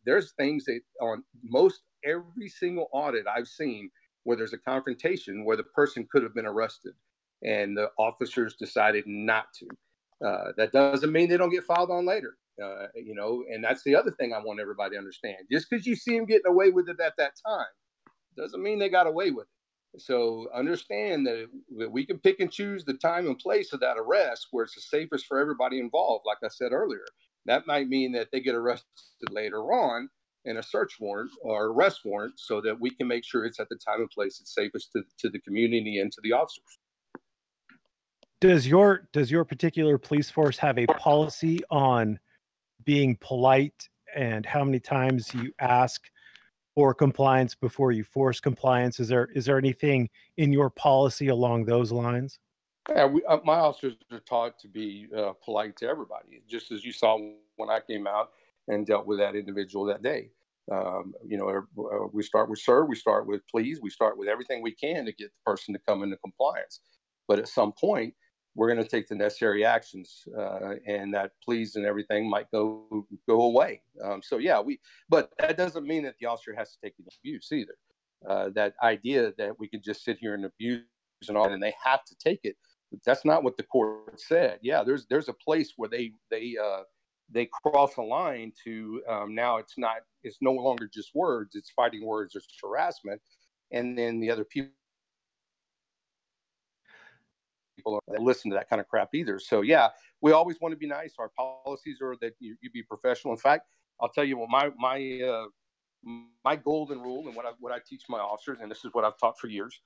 there's things that on most every single audit I've seen where there's a confrontation where the person could have been arrested, and the officers decided not to. That doesn't mean they don't get filed on later, and that's the other thing I want everybody to understand. Just because you see them getting away with it at that time doesn't mean they got away with it. So understand that we can pick and choose the time and place of that arrest where it's the safest for everybody involved. Like I said earlier, that might mean that they get arrested later on in a search warrant or arrest warrant so that we can make sure it's at the time and place it's safest to the community and to the officers. Does your particular police force have a policy on being polite and how many times you ask for compliance before you force compliance? Is there anything in your policy along those lines? Yeah, my officers are taught to be polite to everybody, just as you saw when I came out and dealt with that individual that day. We start with sir, we start with please, we start with everything we can to get the person to come into compliance. But at some point, we're going to take the necessary actions, and that pleas and everything might go away. So yeah, but that doesn't mean that the officer has to take the abuse either. That idea that we could just sit here and abuse and all, and they have to take it. That's not what the court said. Yeah, there's a place where they cross a line to now it's no longer just words, it's fighting words, it's harassment, and then the other people that listen to that kind of crap either. So yeah, we always want to be nice. Our policies are that you be professional. In fact, I'll tell you what my golden rule and what I teach my officers, and this is what I've taught for years,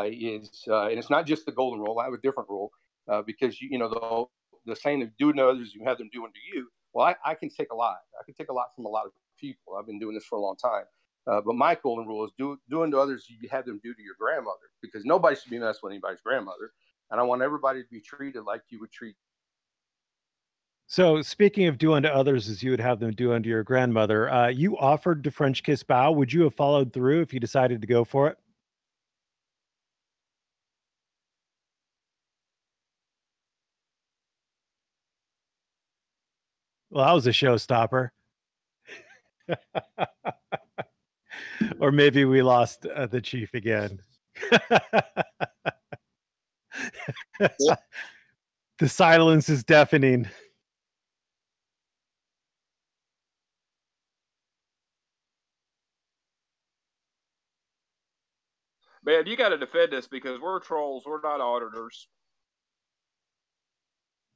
is and it's not just the golden rule. I have a different rule because the saying of do unto others, you have them do unto you. Well, I can take a lot. I can take a lot from a lot of people. I've been doing this for a long time. But my golden rule is do unto others, you have them do to your grandmother, because nobody should be messing with anybody's grandmother. And I want everybody to be treated like you would treat. So speaking of do unto others as you would have them do unto your grandmother, you offered the French kiss bow. Would you have followed through if you decided to go for it? Well, that was a showstopper. Or maybe we lost the chief again. The silence is deafening. Man, you got to defend us because we're trolls. We're not auditors.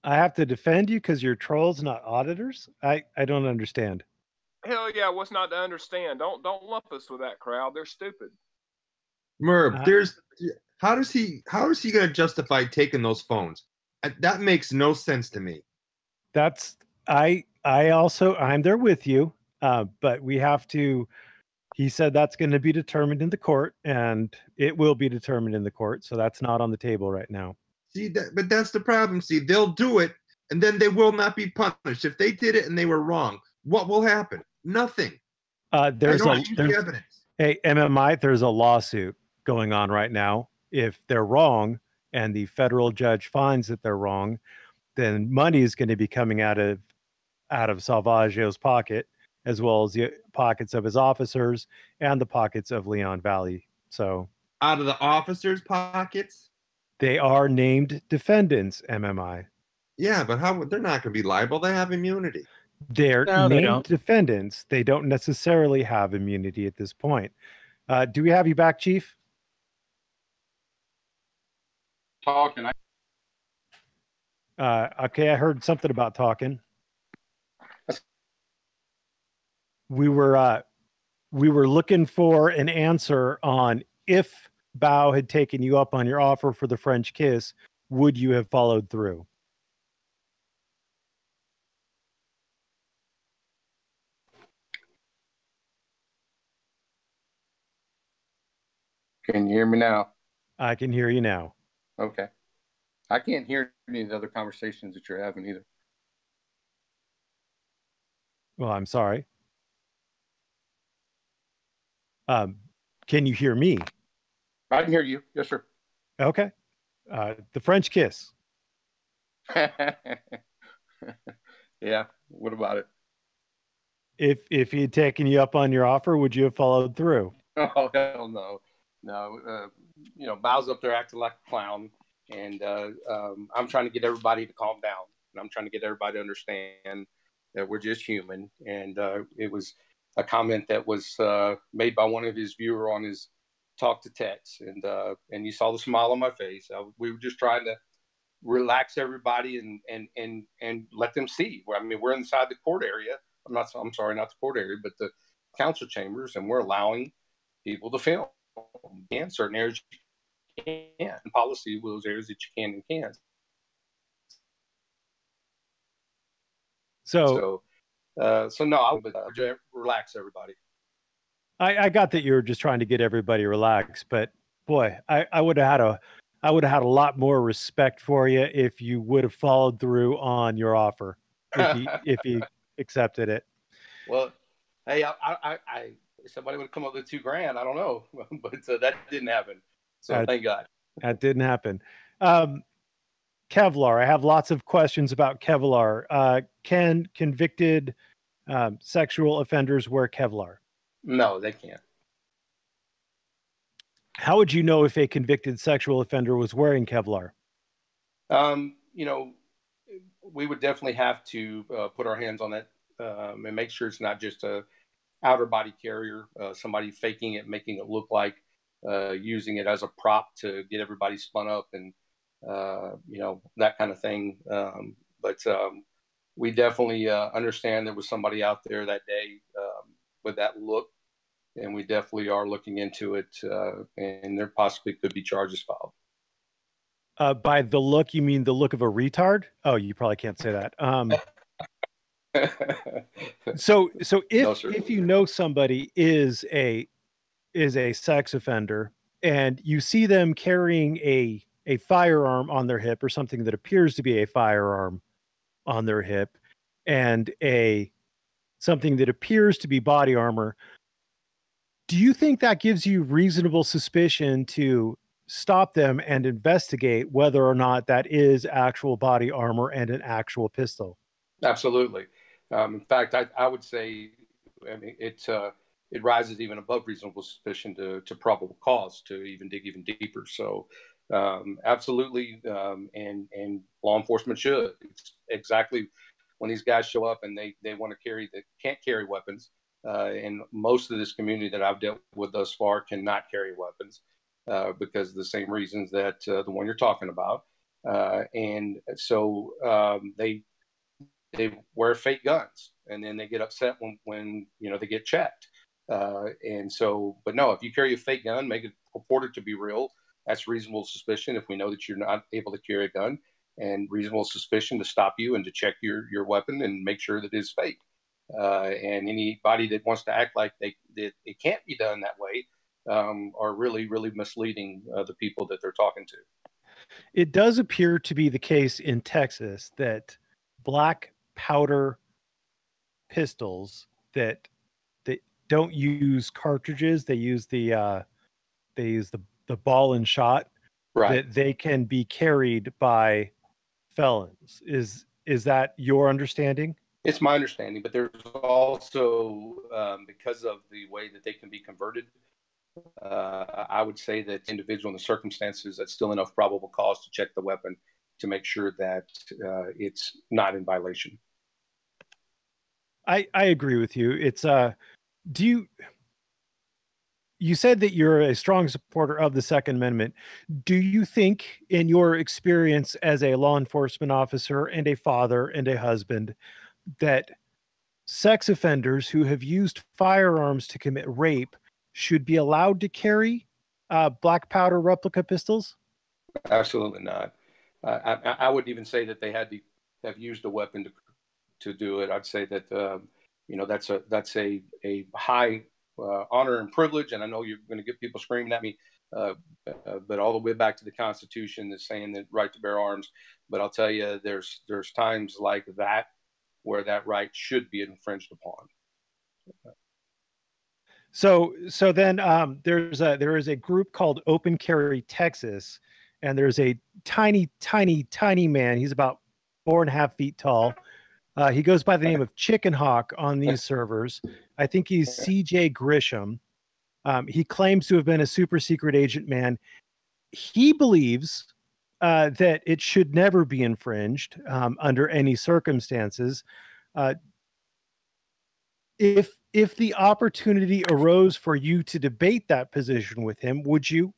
I have to defend you because you're trolls, not auditors? I don't understand. Hell yeah, what's not to understand? Don't lump us with that crowd. They're stupid. Merb, how is he going to justify taking those phones? That makes no sense to me. I'm there with you, but we have to. He said that's going to be determined in the court, and it will be determined in the court. So that's not on the table right now. See, but that's the problem. See, they'll do it, and then they will not be punished. If they did it and they were wrong, what will happen? Nothing. There's evidence. Hey, MMI, there's a lawsuit going on right now. If they're wrong and the federal judge finds that they're wrong, then money is going to be coming out of Salvaggio's pocket, as well as the pockets of his officers and the pockets of Leon Valley. So out of the officers' pockets? They are named defendants, MMI. Yeah, but they're not going to be liable. They have immunity. They're named defendants. They don't necessarily have immunity at this point. Do we have you back, Chief? Talking. Okay, I heard something about talking. We were looking for an answer on if Bao had taken you up on your offer for the French kiss, would you have followed through? Can you hear me now? I can hear you now. Okay. I can't hear any of the other conversations that you're having either. Well, I'm sorry. Can you hear me? I can hear you. Yes, sir. Okay. The French kiss. Yeah. What about it? If he had taken you up on your offer, would you have followed through? Oh, hell no. No. Bao's up there acting like a clown. And I'm trying to get everybody to calm down. And I'm trying to get everybody to understand that we're just human. And it was a comment that was made by one of his viewers on his talk to text. And you saw the smile on my face. We were just trying to relax everybody and let them see. I mean, we're inside the court area. I'm sorry, not the court area, but the council chambers, and we're allowing people to film in certain areas you can. Policy will those areas that you can and can't. So no, I would relax everybody. I got that you were just trying to get everybody relaxed, but boy, I would have had a lot more respect for you if you would have followed through on your offer, if you accepted it. Well, hey, if somebody would come up with $2,000, I don't know, but that didn't happen. So thank God. That didn't happen. Kevlar. I have lots of questions about Kevlar. Can convicted sexual offenders wear Kevlar? No, they can't. How would you know if a convicted sexual offender was wearing Kevlar? You know, we would definitely have to put our hands on that and make sure it's not just a outer body carrier, somebody faking it, making it look like using it as a prop to get everybody spun up and, you know, that kind of thing. But we definitely understand there was somebody out there that day with that look, and we definitely are looking into it, and there possibly could be charges filed. By the look, you mean the look of a retard? Oh, you probably can't say that. So if you know somebody is a sex offender and you see them carrying a firearm on their hip or something that appears to be a firearm on their hip and something that appears to be body armor, do you think that gives you reasonable suspicion to stop them and investigate whether or not that is actual body armor and an actual pistol? Absolutely. In fact, I would say, I mean, it rises even above reasonable suspicion to probable cause to even dig even deeper. So, absolutely, and law enforcement should. It's exactly when these guys show up and they want to carry, they can't carry weapons. And most of this community that I've dealt with thus far cannot carry weapons because of the same reasons that the one you're talking about. And so they wear fake guns, and then they get upset when you know they get checked. And so, but no, if you carry a fake gun, make it purported to be real. That's reasonable suspicion if we know that you're not able to carry a gun, and reasonable suspicion to stop you and to check your weapon and make sure that it's fake. And anybody that wants to act like that it can't be done that way are really, really misleading the people that they're talking to. It does appear to be the case in Texas that black powder pistols that don't use cartridges, they use the ball and shot, right, that they can be carried by felons. Is that your understanding? It's my understanding, but there's also because of the way that they can be converted, I would say that individual in the circumstances, that's still enough probable cause to check the weapon to make sure that it's not in violation. I agree with you. It's you said that you're a strong supporter of the Second Amendment. Do you think, in your experience as a law enforcement officer and a father and a husband, that sex offenders who have used firearms to commit rape should be allowed to carry black powder replica pistols? Absolutely not. I would even say that they had to have used a weapon to do it. I'd say that you know that's a high honor and privilege, and I know you're going to get people screaming at me, but all the way back to the Constitution is saying that right to bear arms. But I'll tell you, there's times like that where that right should be infringed upon. So then there is a group called Open Carry Texas, and there's a tiny man. He's about 4.5 feet tall. He goes by the name of Chicken Hawk on these servers. I think he's CJ Grisham. He claims to have been a super secret agent man. He believes that it should never be infringed under any circumstances. If the opportunity arose for you to debate that position with him, would you?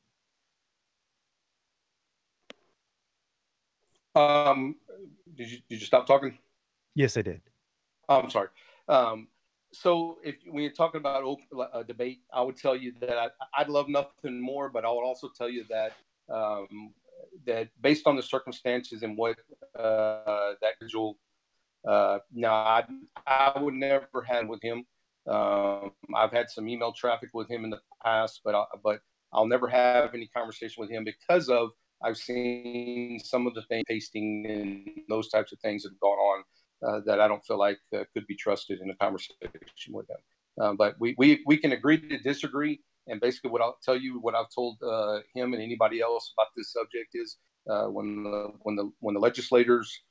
Did you stop talking? Yes, I did. I'm sorry. So when you're talking about a debate, I would tell you that I'd love nothing more, but I would also tell you that that based on the circumstances and what that individual, no, I would never have with him. I've had some email traffic with him in the past, but I'll never have any conversation with him because of I've seen some of the things, pasting and those types of things that have gone on that I don't feel like could be trusted in a conversation with him. But we can agree to disagree. And basically what I'll tell you, what I've told him and anybody else about this subject is When the legislators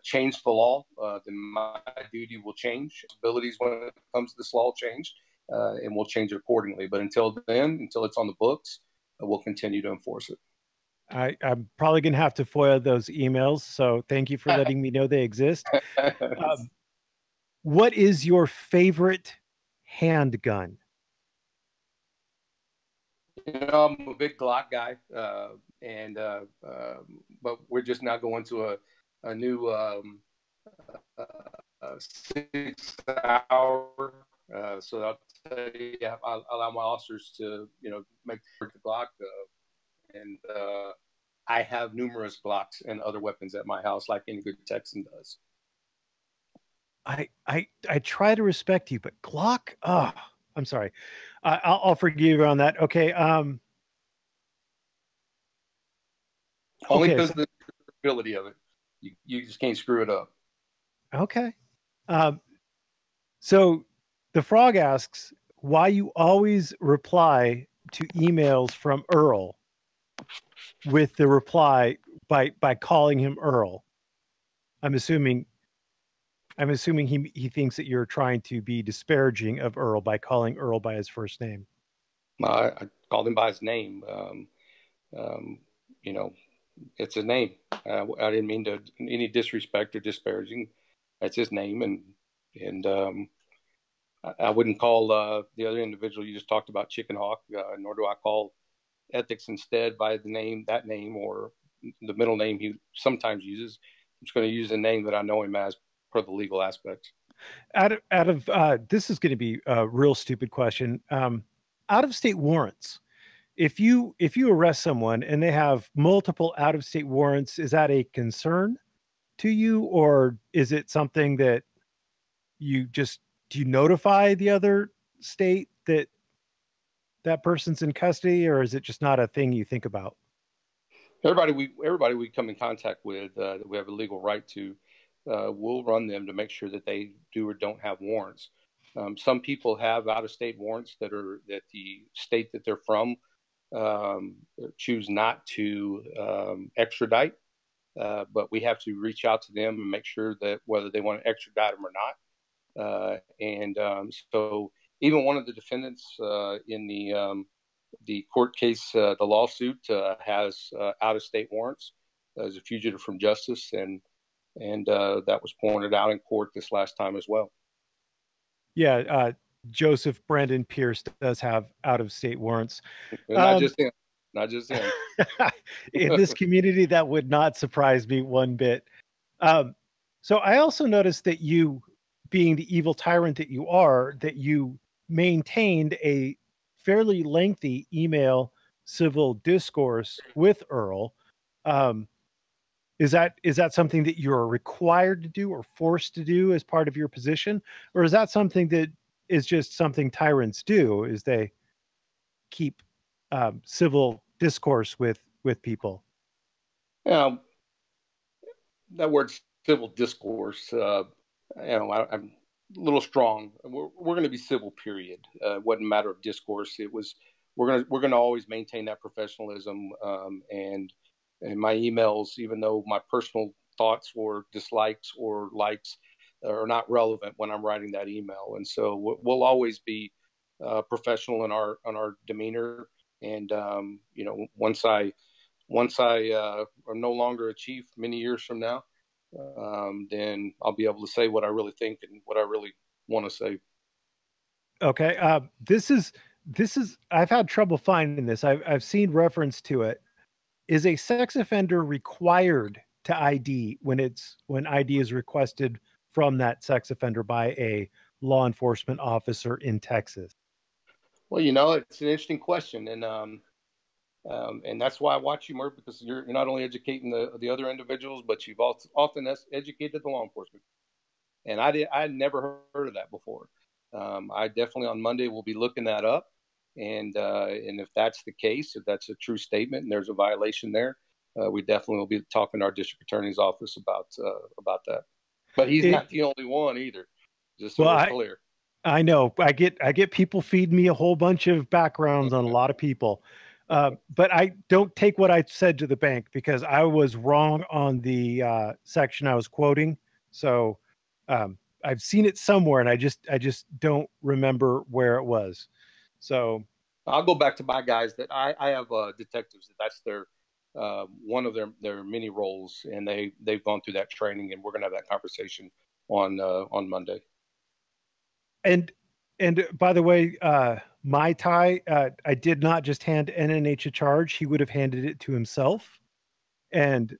change the law, then my duty will change. Abilities when it comes to this law change, and we'll change it accordingly. But until then, until it's on the books, we'll continue to enforce it. I'm probably going to have to FOIA those emails, so thank you for letting me know they exist. What is your favorite handgun? I'm a big Glock guy, but we're just now going to a new 6 hour. So I'll tell you, I'll allow my officers to make the Glock, and I have numerous Glocks and other weapons at my house, like any good Texan does. I try to respect you, but Glock, oh, I'm sorry. I'll forgive you on that. Okay. Only because of the ability of it. You just can't screw it up. Okay. So the frog asks why you always reply to emails from Earl with the reply by calling him Earl. I'm assuming he thinks that you're trying to be disparaging of Earl by calling Earl by his first name. I called him by his name. It's his name. I didn't mean to any disrespect or disparaging. That's his name, and I wouldn't call the other individual you just talked about Chicken Hawk, nor do I call Ethics instead by that name, or the middle name he sometimes uses. I'm just going to use a name that I know him as per the legal aspects. Out of this is going to be a real stupid question. Out of state warrants. If you arrest someone and they have multiple out of state warrants, is that a concern to you, or is it something that do you notify the other state that person's in custody, or is it just not a thing you think about? Everybody we come in contact with that we have a legal right to, we'll run them to make sure that they do or don't have warrants. Some people have out-of-state warrants that the state that they're from choose not to extradite, but we have to reach out to them and make sure that whether they want to extradite them or not. So even one of the defendants in the court case, the lawsuit has out-of-state warrants as a fugitive from justice, and that was pointed out in court this last time as well. Yeah, Joseph Brandon Pierce does have out-of-state warrants. Not just him. In this community, that would not surprise me one bit. So I also noticed that you, being the evil tyrant that you are, that you maintained a fairly lengthy email civil discourse with Earl. Is that something that you're required to do or forced to do as part of your position? Or is that something that is just something tyrants do, is they keep civil discourse with people? That word civil discourse, I'm a little strong. We're going to be civil, period. It wasn't a matter of discourse. It was, we're going to always maintain that professionalism, and my emails, even though my personal thoughts or dislikes or likes are not relevant when I'm writing that email. And so we'll always be professional in our demeanor. And once I am no longer a chief many years from now, then I'll be able to say what I really think and what I really want to say. Okay. This is I've had trouble finding this. I've seen reference to it. Is a sex offender required to ID when ID is requested from that sex offender by a law enforcement officer in Texas? Well, it's an interesting question, and that's why I watch you, Merb, because you're not only educating the other individuals, but you've also often educated the law enforcement. And I'd never heard of that before. I definitely on Monday will be looking that up. And if that's the case, if that's a true statement and there's a violation there, we definitely will be talking to our district attorney's office about that. But he's not the only one either. Just so we're clear. I know. I get people feed me a whole bunch of backgrounds on a lot of people. But I don't take what I said to the bank because I was wrong on the section I was quoting. So I've seen it somewhere, and I just don't remember where it was. So I'll go back to my guys that I have detectives that's their one of their many roles, and they've gone through that training, and we're gonna have that conversation on Monday. And by the way, my tie, I did not just hand NNH a charge. He would have handed it to himself. And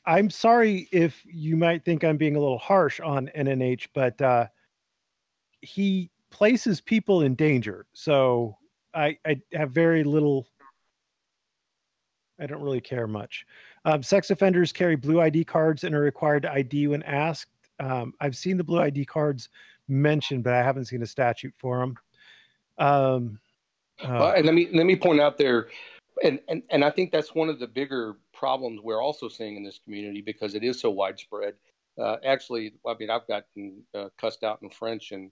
I'm sorry if you might think I'm being a little harsh on NNH, but he places people in danger. So I have very little. I don't really care much. Sex offenders carry blue ID cards and are required to ID when asked. I've seen the blue ID cards mentioned, but I haven't seen a statute for them. Well, and let me point out there, and I think that's one of the bigger problems we're also seeing in this community because it is so widespread. Actually, I mean, I've gotten cussed out in French and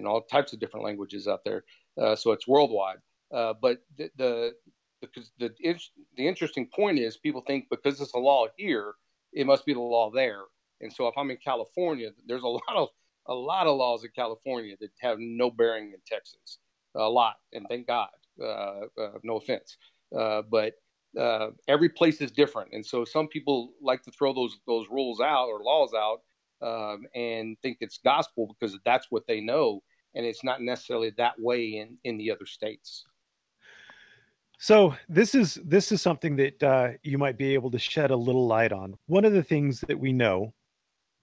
all types of different languages out there, so it's worldwide. But the interesting point is people think because it's a law here, it must be the law there. And so if I'm in California, there's a lot of laws in California that have no bearing in Texas. A lot, and thank God. No offense, but every place is different, and so some people like to throw those rules out or laws out and think it's gospel because that's what they know, and it's not necessarily that way in the other states. So this is something that you might be able to shed a little light on. One of the things that we know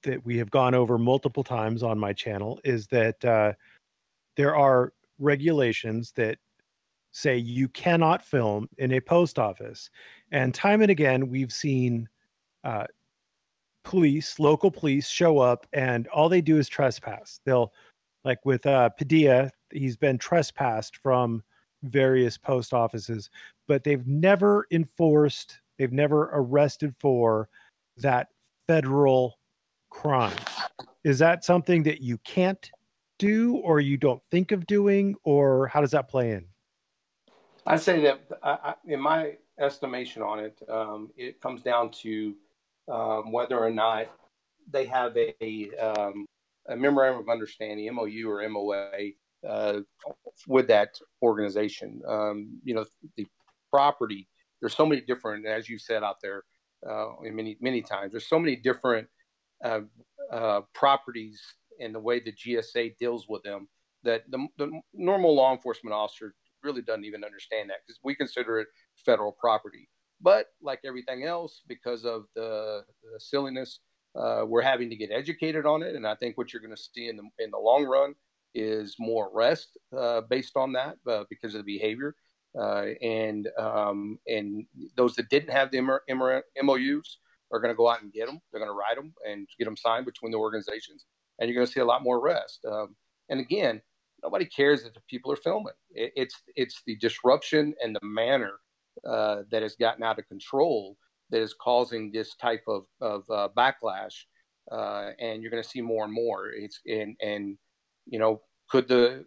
that we have gone over multiple times on my channel is that there are regulations that say you cannot film in a post office. And time and again, we've seen local police show up and all they do is trespass. They'll, like with Padilla, he's been trespassed from various post offices, but they've never arrested for that federal crime. Is that something that you can't do or you don't think of doing, or how does that play in? I say that in my estimation on it, it comes down to whether or not they have a memorandum of understanding, MOU or MOA, with that organization. The property. There's so many different, as you said out there, many times. There's so many different properties and the way the GSA deals with them that the normal law enforcement officer really doesn't even understand that because we consider it federal property. But like everything else, because of the silliness, we're having to get educated on it. And I think what you're going to see in the long run is more arrest based on that because of the behavior. And those that didn't have the MOUs are going to go out and get them. They're going to write them and get them signed between the organizations. And you're going to see a lot more arrest. And again, nobody cares if the people are filming. It's the disruption and the manner that has gotten out of control that is causing this type of backlash. And you're going to see more and more. Could the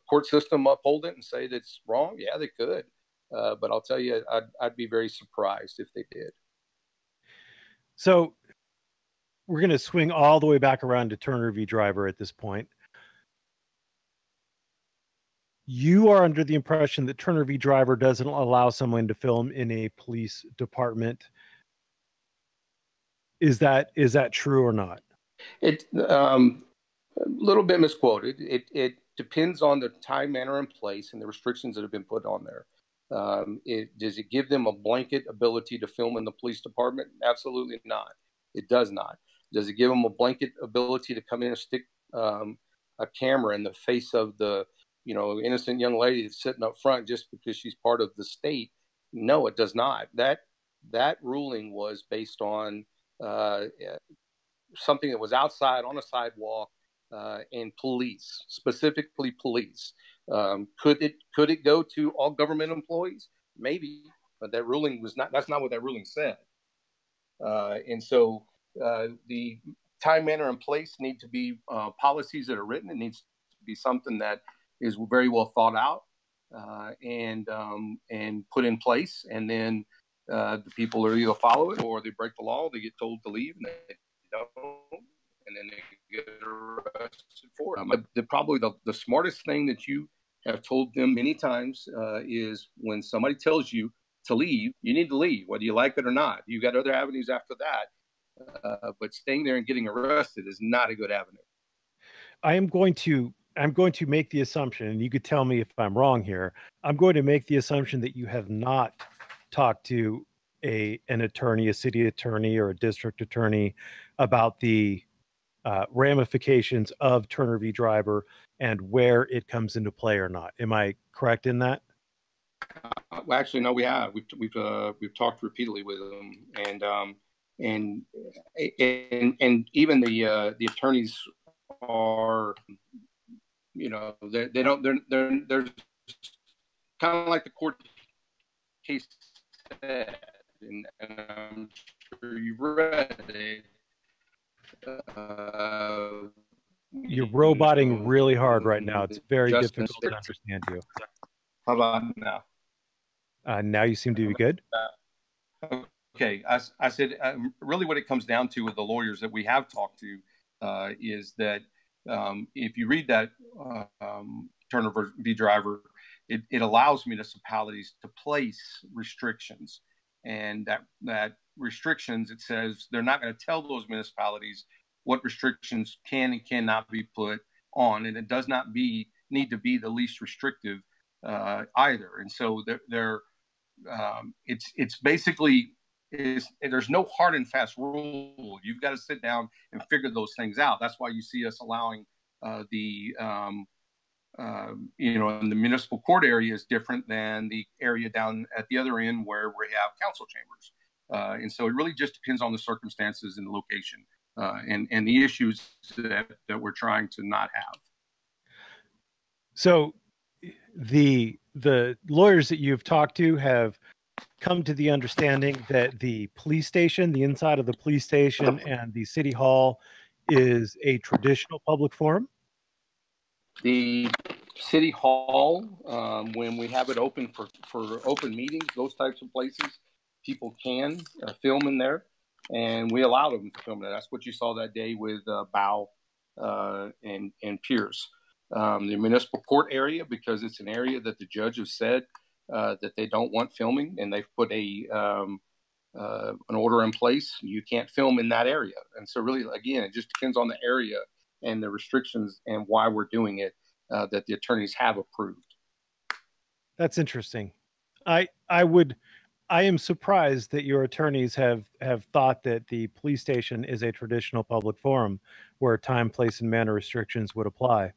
court system uphold it and say that's wrong? Yeah, they could. But I'll tell you, I'd be very surprised if they did. So we're going to swing all the way back around to Turner v. Driver at this point. You are under the impression that Turner v. Driver doesn't allow someone to film in a police department. Is that true or not? It a little bit misquoted. It depends on the time, manner, and place, and the restrictions that have been put on there. Does it give them a blanket ability to film in the police department? Absolutely not. It does not. Does it give them a blanket ability to come in and stick a camera in the face of the innocent young lady that's sitting up front just because she's part of the state? No, it does not. That ruling was based on something that was outside on a sidewalk and police, specifically police. Could it go to all government employees? Maybe, but that ruling was not. That's not what that ruling said. And so the time, manner, and place need to be policies that are written. It needs to be something that is very well thought out. and put in place, and then the people are either follow it or they break the law. They get told to leave, and they don't, and then they get arrested for it. Probably the smartest thing that you have told them many times is when somebody tells you to leave, you need to leave, whether you like it or not. You got other avenues after that, but staying there and getting arrested is not a good avenue. I'm going to make the assumption, and you could tell me if I'm wrong here. I'm going to make the assumption that you have not talked to an attorney, a city attorney, or a district attorney about the ramifications of Turner v. Driver and where it comes into play or not. Am I correct in that? Well, actually, no, we have. We've talked repeatedly with them, and even the attorneys are, they don't, they're kind of like the court case said, and I'm sure you've read it. You're roboting really hard right now. It's very difficult to understand you. How about now? Now you seem to be good. Okay, I said really what it comes down to with the lawyers that we have talked to is that if you read that Turner v. Driver, it allows municipalities to place restrictions, and that restrictions, it says they're not going to tell those municipalities what restrictions can and cannot be put on, and it does not need to be the least restrictive either. And so it's basically there's no hard and fast rule. You've got to sit down and figure those things out. That's why you see us allowing in the municipal court area is different than the area down at the other end where we have council chambers. And so it really just depends on the circumstances and the location and the issues that we're trying to not have. So the lawyers that you've talked to have come to the understanding that the police station, the inside of the police station, and the city hall is a traditional public forum? The city hall, when we have it open for open meetings, those types of places, people can film in there, and we allow them to film there. That's what you saw that day with Bow and Pierce. The municipal court area, because it's an area that the judge has said that they don't want filming, and they've put an order in place. You can't film in that area. And so really, again, it just depends on the area and the restrictions and why we're doing it that the attorneys have approved. That's interesting. I am surprised that your attorneys have thought that the police station is a traditional public forum where time, place, and manner restrictions would apply.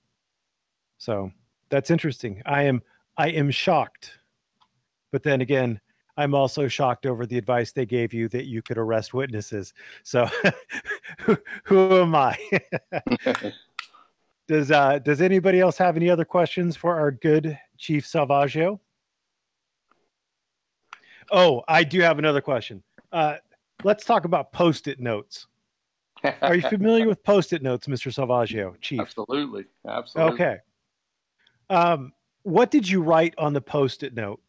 So that's interesting. I am shocked. But then again, I'm also shocked over the advice they gave you that you could arrest witnesses. So who am I? Does anybody else have any other questions for our good Chief Salvaggio? Oh, I do have another question. Let's talk about Post-it notes. Are you familiar with Post-it notes, Mr. Salvaggio, Chief? Absolutely. Okay. What did you write on the Post-it note?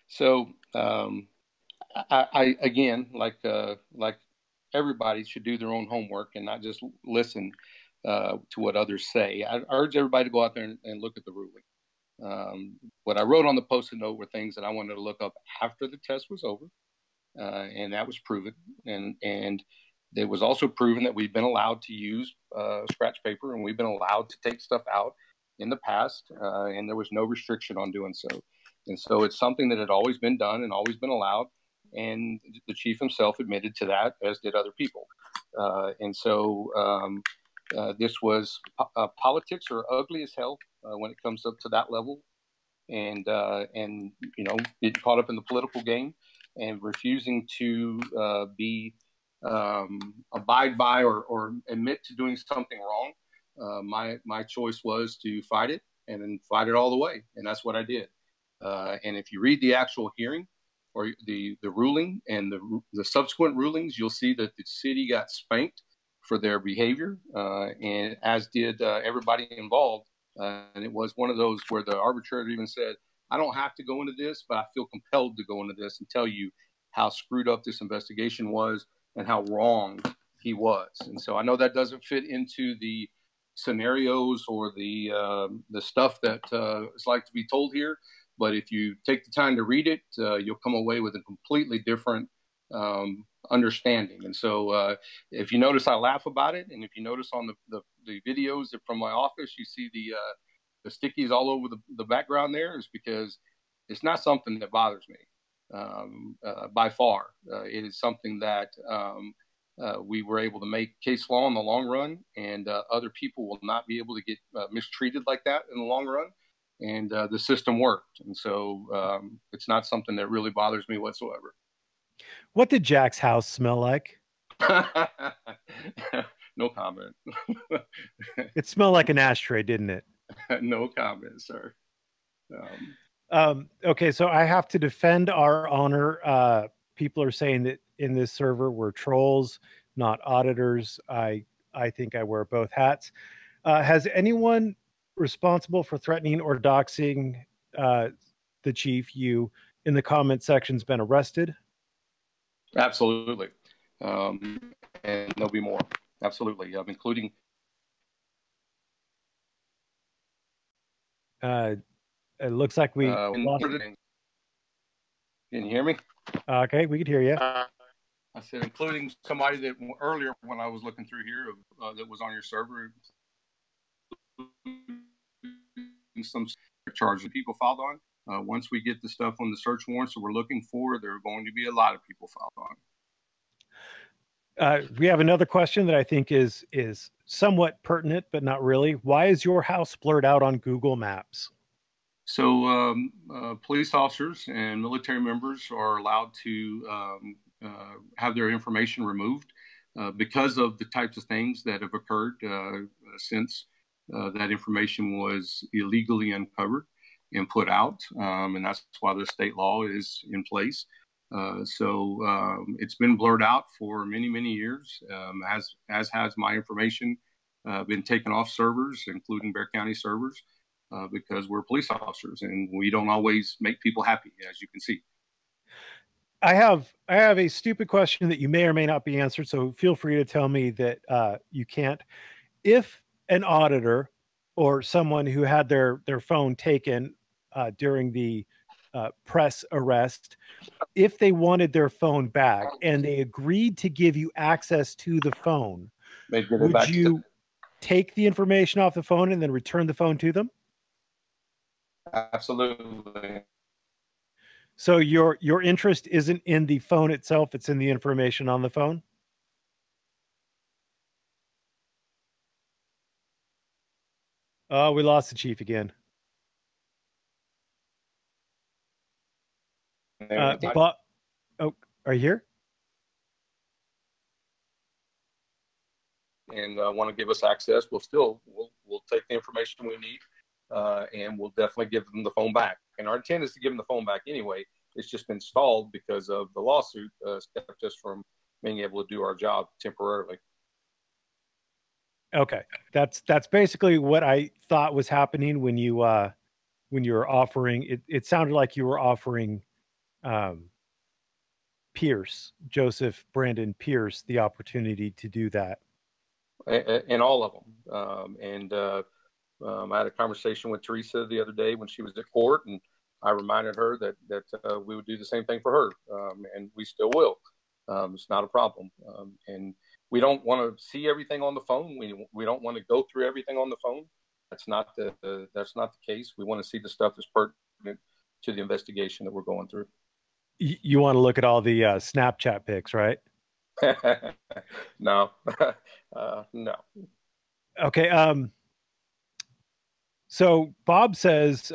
So I again, like everybody should do their own homework and not just listen to what others say. I urge everybody to go out there and look at the ruling. What I wrote on the Post-it note were things that I wanted to look up after the test was over, and that was proven. And it was also proven that we've been allowed to use scratch paper, and we've been allowed to take stuff out in the past, and there was no restriction on doing so. And so it's something that had always been done and always been allowed. And the chief himself admitted to that, as did other people. And so this was politics are ugly as hell when it comes up to that level. And getting caught up in the political game and refusing to abide by or admit to doing something wrong. My choice was to fight it and then fight it all the way. And that's what I did. And if you read the actual hearing or the ruling and the subsequent rulings, you'll see that the city got spanked for their behavior, and as did everybody involved. And it was one of those where the arbitrator even said, I don't have to go into this, but I feel compelled to go into this and tell you how screwed up this investigation was and how wrong he was. And so I know that doesn't fit into the scenarios or the stuff that is like to be told here, but if you take the time to read it, you'll come away with a completely different understanding. And so if you notice, I laugh about it, and if you notice on the videos from my office, you see the stickies all over the background there, is because it's not something that bothers me by far. It is something that we were able to make case law in the long run, and other people will not be able to get mistreated like that in the long run. And the system worked. And so it's not something that really bothers me whatsoever. What did Jack's house smell like? No comment. It smelled like an ashtray, didn't it? No comment, sir. Okay, so I have to defend our honor. People are saying that in this server we're trolls, not auditors. I think I wear both hats. Has anyone responsible for threatening or doxing the chief, you, in the comment sections been arrested? Absolutely. And there'll be more. Absolutely. Including. It looks like we lost it. Can you hear me? Okay, we could hear you. I said, including somebody that earlier when I was looking through here that was on your server, some charges people filed on. Once we get the stuff on the search warrants that we're looking for, there are going to be a lot of people filed on. We have another question that I think is somewhat pertinent, but not really. Why is your house blurred out on Google Maps? So police officers and military members are allowed to have their information removed because of the types of things that have occurred since that information was illegally uncovered and put out. And that's why the state law is in place. So it's been blurred out for many, many years, as has my information been taken off servers, including Bexar County servers, because we're police officers and we don't always make people happy, as you can see. I have a stupid question that you may or may not be answered, so feel free to tell me that you can't. If an auditor or someone who had their phone taken during the press arrest, if they wanted their phone back and they agreed to give you access to the phone, would you take the information off the phone and then return the phone to them? Absolutely. So your interest isn't in the phone itself, it's in the information on the phone? Oh, we lost the chief again. Bob, oh, are you here? And want to give us access, we'll take the information we need, and we'll definitely give them the phone back. And our intent is to give them the phone back anyway. It's just been stalled because of the lawsuit kept us from being able to do our job temporarily. Okay, that's basically what I thought was happening when you were offering. It sounded like you were offering Joseph Brandon Pierce, the opportunity to do that. And all of them. I had a conversation with Teresa the other day when she was at court, and I reminded her that we would do the same thing for her, and we still will. It's not a problem. And we don't want to see everything on the phone. We don't want to go through everything on the phone. That's not the case. We want to see the stuff that's pertinent to the investigation that we're going through. You want to look at all the Snapchat pics, right? No. No. Okay. So Bob says,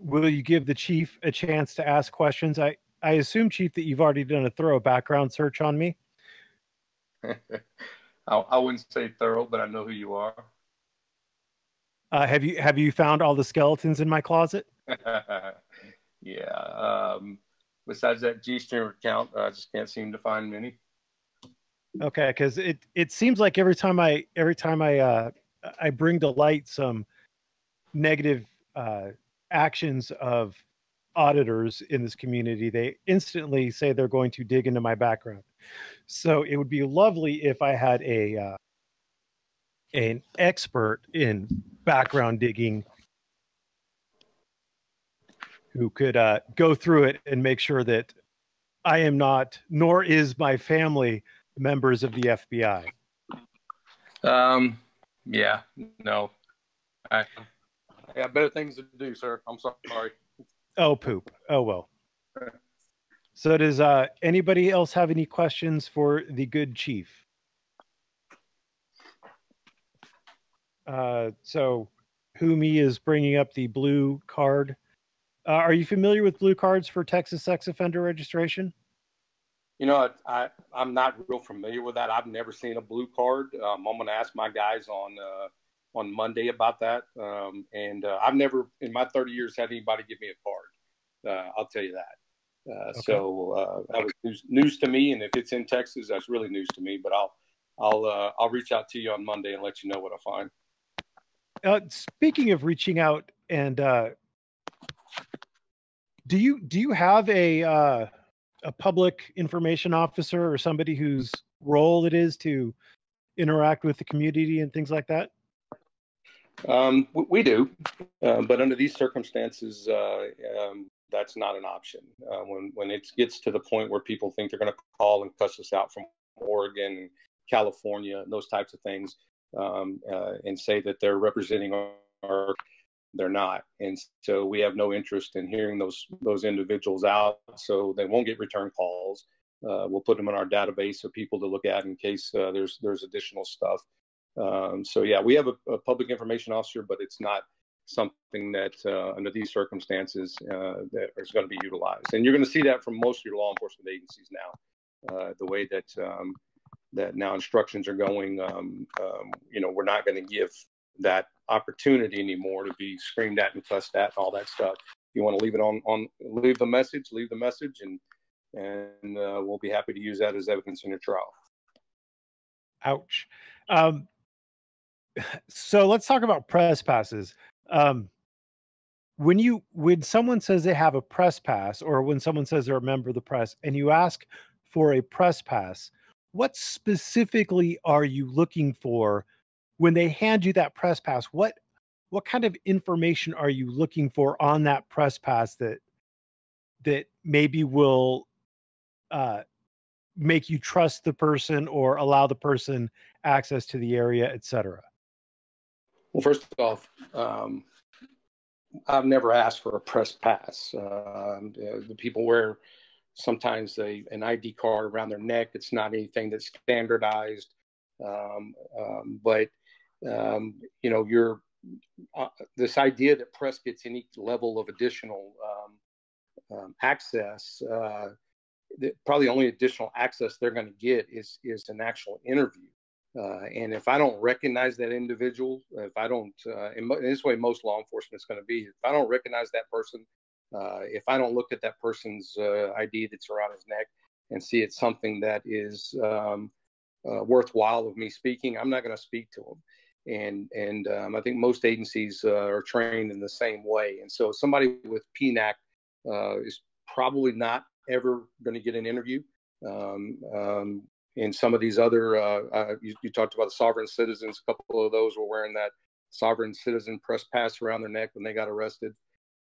will you give the chief a chance to ask questions? I assume, Chief, that you've already done a thorough background search on me. I wouldn't say thorough, but I know who you are. Have you found all the skeletons in my closet? Yeah. Besides that G-stream account, I just can't seem to find many. Okay, because it seems like every time I bring to light some negative actions of auditors in this community, they instantly say they're going to dig into my background. So it would be lovely if I had an expert in background digging who could go through it and make sure that I am not, nor is my family, members of the FBI. Yeah, no. I got better things to do, sir. I'm sorry. Oh, poop. Oh, well. So does anybody else have any questions for the good chief? So Humi is bringing up the blue card. Are you familiar with blue cards for Texas sex offender registration? You know, I'm not real familiar with that. I've never seen a blue card. I'm going to ask my guys on Monday about that. I've never, in my 30 years, had anybody give me a card. I'll tell you that. Okay. So that was news to me, and if it's in Texas, that's really news to me. But I'll reach out to you on Monday and let you know what I find. Speaking of reaching out, and do you have a public information officer or somebody whose role it is to interact with the community and things like that? We do, but under these circumstances, that's not an option. When it gets to the point where people think they're going to call and cuss us out from Oregon, California, and those types of things, and say that they're representing our, they're not. And so we have no interest in hearing those individuals out, so they won't get return calls. We'll put them in our database for people to look at in case there's additional stuff. So yeah, we have a public information officer, but it's not something that under these circumstances that is going to be utilized. And you're going to see that from most of your law enforcement agencies now. The way that that now instructions are going, we're not going to give that opportunity anymore to be screamed at and cussed at and all that stuff. If you want to leave it leave the message, and we'll be happy to use that as evidence in your trial. Ouch. So let's talk about press passes. When someone says they have a press pass, or when someone says they're a member of the press, and you ask for a press pass, what specifically are you looking for when they hand you that press pass? What kind of information are you looking for on that press pass that maybe will make you trust the person or allow the person access to the area, etc.? Well, first off, I've never asked for a press pass. The people wear sometimes an ID card around their neck. It's not anything that's standardized. But this idea that press gets any level of additional access, probably the only additional access they're going to get is an actual interview. And if I don't recognize that individual, if I don't, in this way, most law enforcement is going to be, if I don't recognize that person, if I don't look at that person's ID that's around his neck and see it's something that is worthwhile of me speaking, I'm not going to speak to him. And I think most agencies are trained in the same way. And so somebody with PNAC is probably not ever going to get an interview. And some of these other, you talked about the sovereign citizens, a couple of those were wearing that sovereign citizen press pass around their neck when they got arrested.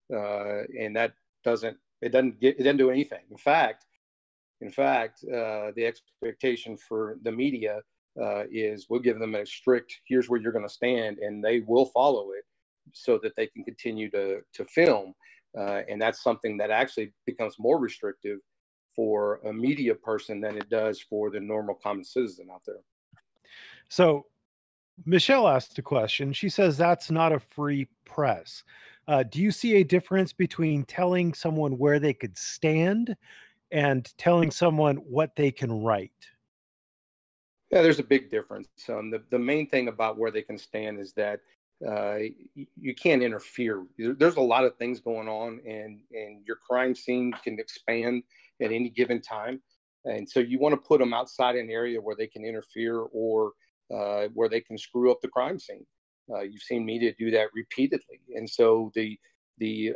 And that doesn't do anything. In fact, the expectation for the media is we'll give them a strict, here's where you're going to stand, and they will follow it so that they can continue to film. And that's something that actually becomes more restrictive for a media person than it does for the normal common citizen out there. So Michelle asked a question. She says that's not a free press. Do you see a difference between telling someone where they could stand and telling someone what they can write? Yeah, there's a big difference. The main thing about where they can stand is that you can't interfere. There's a lot of things going on, and your crime scene can expand at any given time. And so you want to put them outside an area where they can interfere or where they can screw up the crime scene. You've seen media do that repeatedly. And so the the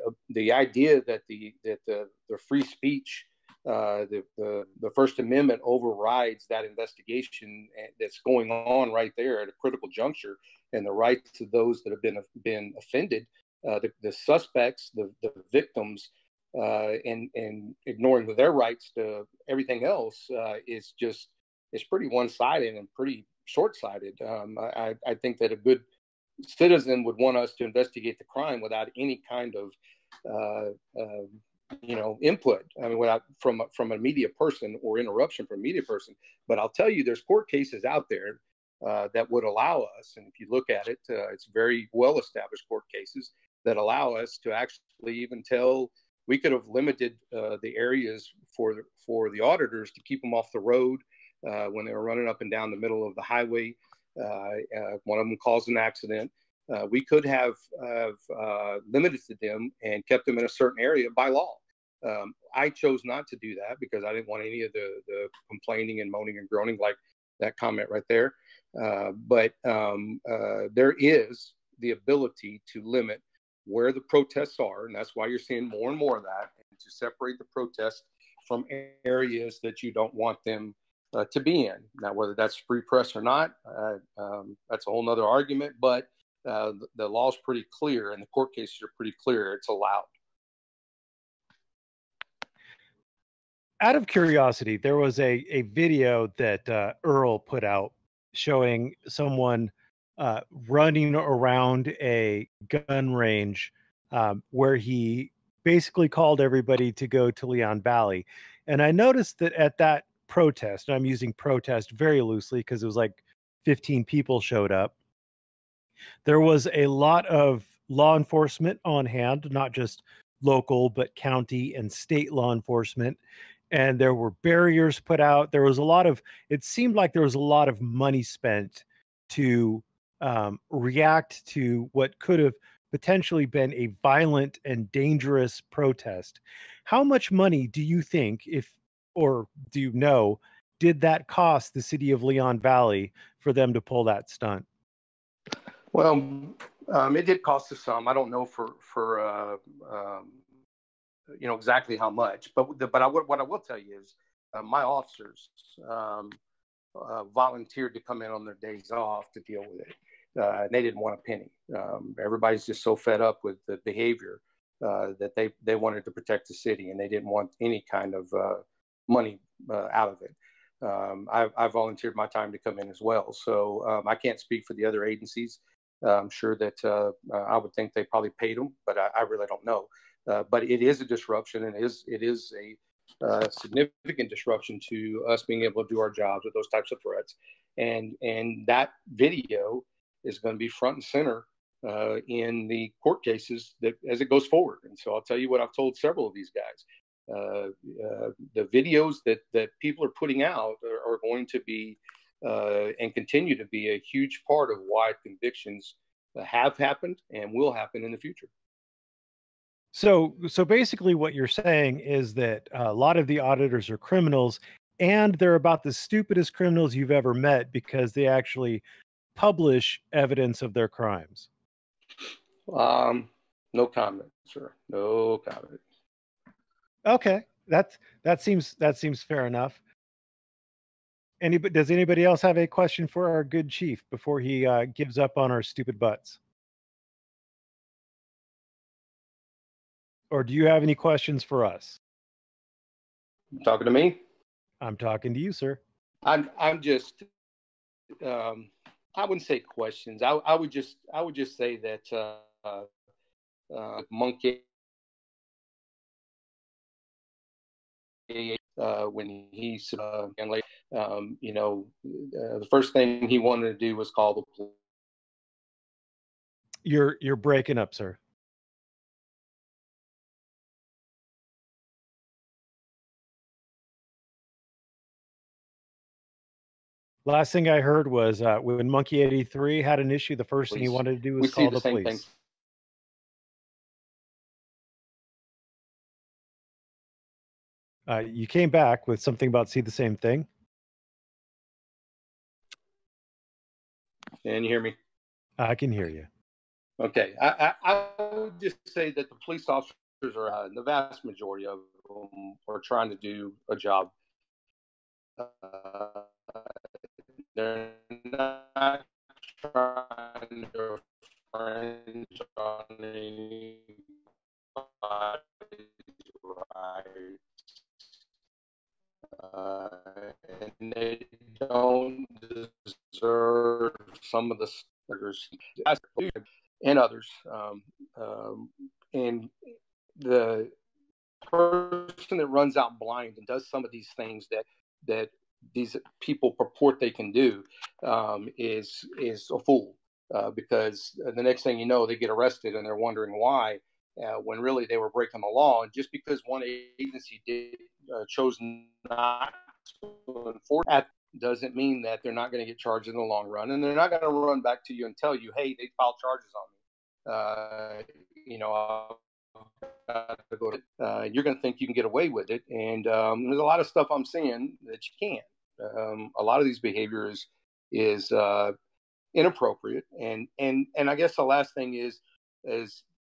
idea that the free speech, the First Amendment overrides that investigation that's going on right there at a critical juncture, and the rights of those that have been offended, the suspects, the victims, and ignoring their rights to everything else is pretty one-sided and pretty short-sighted. I think that a good citizen would want us to investigate the crime without any kind of input. I mean, without from a media person or interruption from a media person. But I'll tell you, there's court cases out there that would allow us, and if you look at it, it's very well-established court cases that allow us to actually even tell. We could have limited the areas for the auditors to keep them off the road when they were running up and down the middle of the highway. One of them caused an accident. We could have limited them and kept them in a certain area by law. I chose not to do that because I didn't want any of the complaining and moaning and groaning, like that comment right there. But there is the ability to limit where the protests are, and that's why you're seeing more and more of that, and to separate the protests from areas that you don't want them to be in. Now, whether that's free press or not, that's a whole nother argument, but the law's pretty clear and the court cases are pretty clear. It's allowed. Out of curiosity, there was a video that Earl put out showing someone running around a gun range where he basically called everybody to go to Leon Valley. And I noticed that at that protest, and I'm using protest very loosely because it was like 15 people showed up, there was a lot of law enforcement on hand, not just local, but county and state law enforcement. And there were barriers put out. There was a lot of, it seemed like there was a lot of money spent to react to what could have potentially been a violent and dangerous protest. How much money do you think, or do you know, did that cost the city of Leon Valley for them to pull that stunt? Well, it did cost us some. I don't know for exactly how much, but what I will tell you is my officers volunteered to come in on their days off to deal with it. And they didn't want a penny. Everybody's just so fed up with the behavior that they wanted to protect the city, and they didn't want any kind of money out of it. I volunteered my time to come in as well. So I can't speak for the other agencies. I'm sure that I would think they probably paid them, but I really don't know. But it is a disruption, and it is a significant disruption to us being able to do our jobs with those types of threats. And that video is going to be front and center in the court cases that as it goes forward. And so I'll tell you what I've told several of these guys. The videos that people are putting out are going to be and continue to be a huge part of why convictions have happened and will happen in the future. So basically what you're saying is that a lot of the auditors are criminals, and they're about the stupidest criminals you've ever met because they actually publish evidence of their crimes. No comment, sir. No comment. Okay, that seems fair enough. Does anybody else have a question for our good chief before he gives up on our stupid butts? Or do you have any questions for us? You talking to me? I'm talking to you, sir. I'm just I wouldn't say questions. I would just say that Monkey when he's the first thing he wanted to do was call the police. You're breaking up, sir. Last thing I heard was when Monkey 83 had an issue, the first thing he wanted to do was call the police. You came back with something about see the same thing. Can you hear me? I can hear you. Okay, I would just say that the police officers are the vast majority of them are trying to do a job. They're not trying to infringe on anybody's rights, and they don't deserve some of the stickers and others. And the person that runs out blind and does some of these things that these people purport they can do is a fool, because the next thing you know, they get arrested and they're wondering why, when really they were breaking the law. And just because one agency chose not to enforce that doesn't mean that they're not going to get charged in the long run, and they're not going to run back to you and tell you, hey, they filed charges on me. You're going to think you can get away with it, and there's a lot of stuff I'm seeing that you can't. A lot of these behaviors is inappropriate, and I guess the last thing is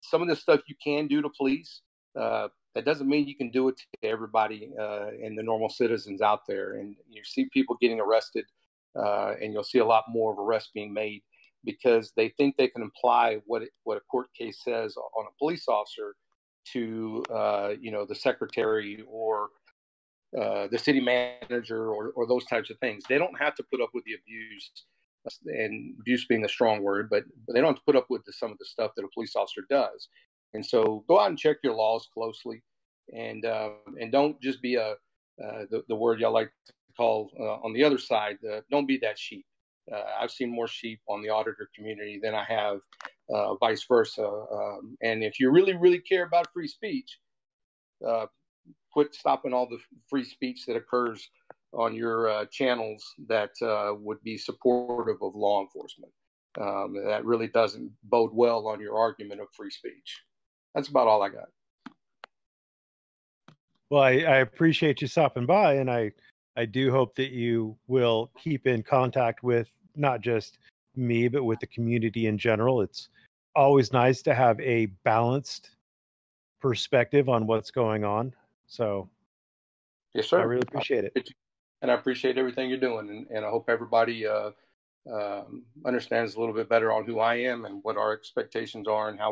some of the stuff you can do to police. That doesn't mean you can do it to everybody and the normal citizens out there. And you see people getting arrested, and you'll see a lot more of arrests being made because they think they can apply what a court case says on a police officer to the secretary or the city manager or those types of things. They don't have to put up with the abuse, and abuse being a strong word, but they don't have to put up with some of the stuff that a police officer does. And so go out and check your laws closely, and don't just be the word y'all like to call on the other side. Don't be that sheep. I've seen more sheep on the auditor community than I have vice versa. And if you really, really care about free speech, quit stopping all the free speech that occurs on your channels that would be supportive of law enforcement. That really doesn't bode well on your argument of free speech. That's about all I got. Well, I appreciate you stopping by, and I do hope that you will keep in contact with not just me, but with the community in general. It's always nice to have a balanced perspective on what's going on. So, yes, sir. I really appreciate it. And I appreciate everything you're doing. And I hope everybody understands a little bit better on who I am and what our expectations are and how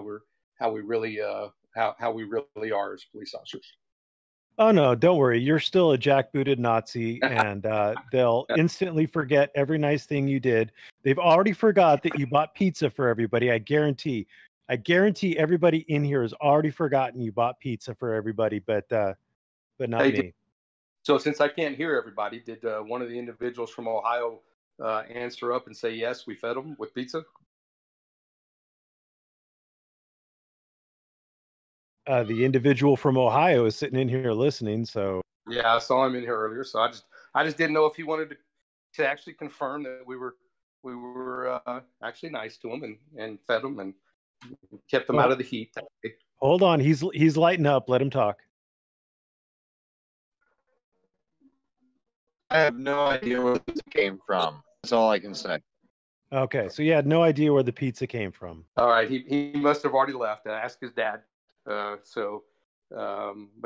we really are as police officers. Oh, no, don't worry. You're still a jackbooted Nazi, and they'll instantly forget every nice thing you did. They've already forgot that you bought pizza for everybody. I guarantee everybody in here has already forgotten you bought pizza for everybody, but not me. So since I can't hear everybody, did one of the individuals from Ohio answer up and say, yes, we fed them with pizza? The individual from Ohio is sitting in here listening, so. Yeah, I saw him in here earlier, so I just didn't know if he wanted to actually confirm that we were actually nice to him and fed him and kept them out of the heat. Hold on, he's lighting up. Let him talk. I have no idea where this came from. That's all I can say. Okay, so you had no idea where the pizza came from. All right, he must have already left. I asked his dad. But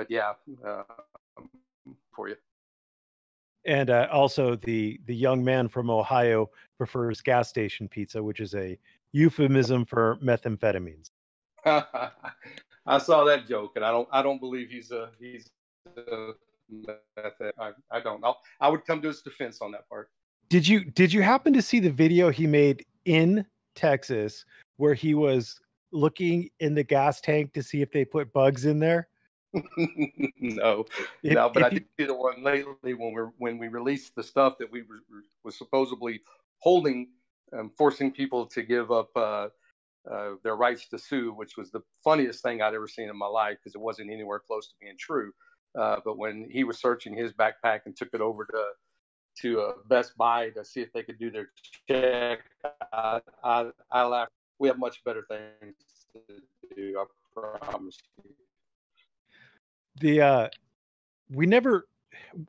yeah, for you. And also, the young man from Ohio prefers gas station pizza, which is a euphemism for methamphetamines. I saw that joke, and I don't believe he's a I don't. I would come to his defense on that part. Did you happen to see the video he made in Texas where he was looking in the gas tank to see if they put bugs in there? No, but I did see the one lately when we released the stuff that we was supposedly holding, forcing people to give up their rights to sue, which was the funniest thing I'd ever seen in my life because it wasn't anywhere close to being true. But when he was searching his backpack and took it over to Best Buy to see if they could do their check, I laughed. We have much better things to do, I promise you.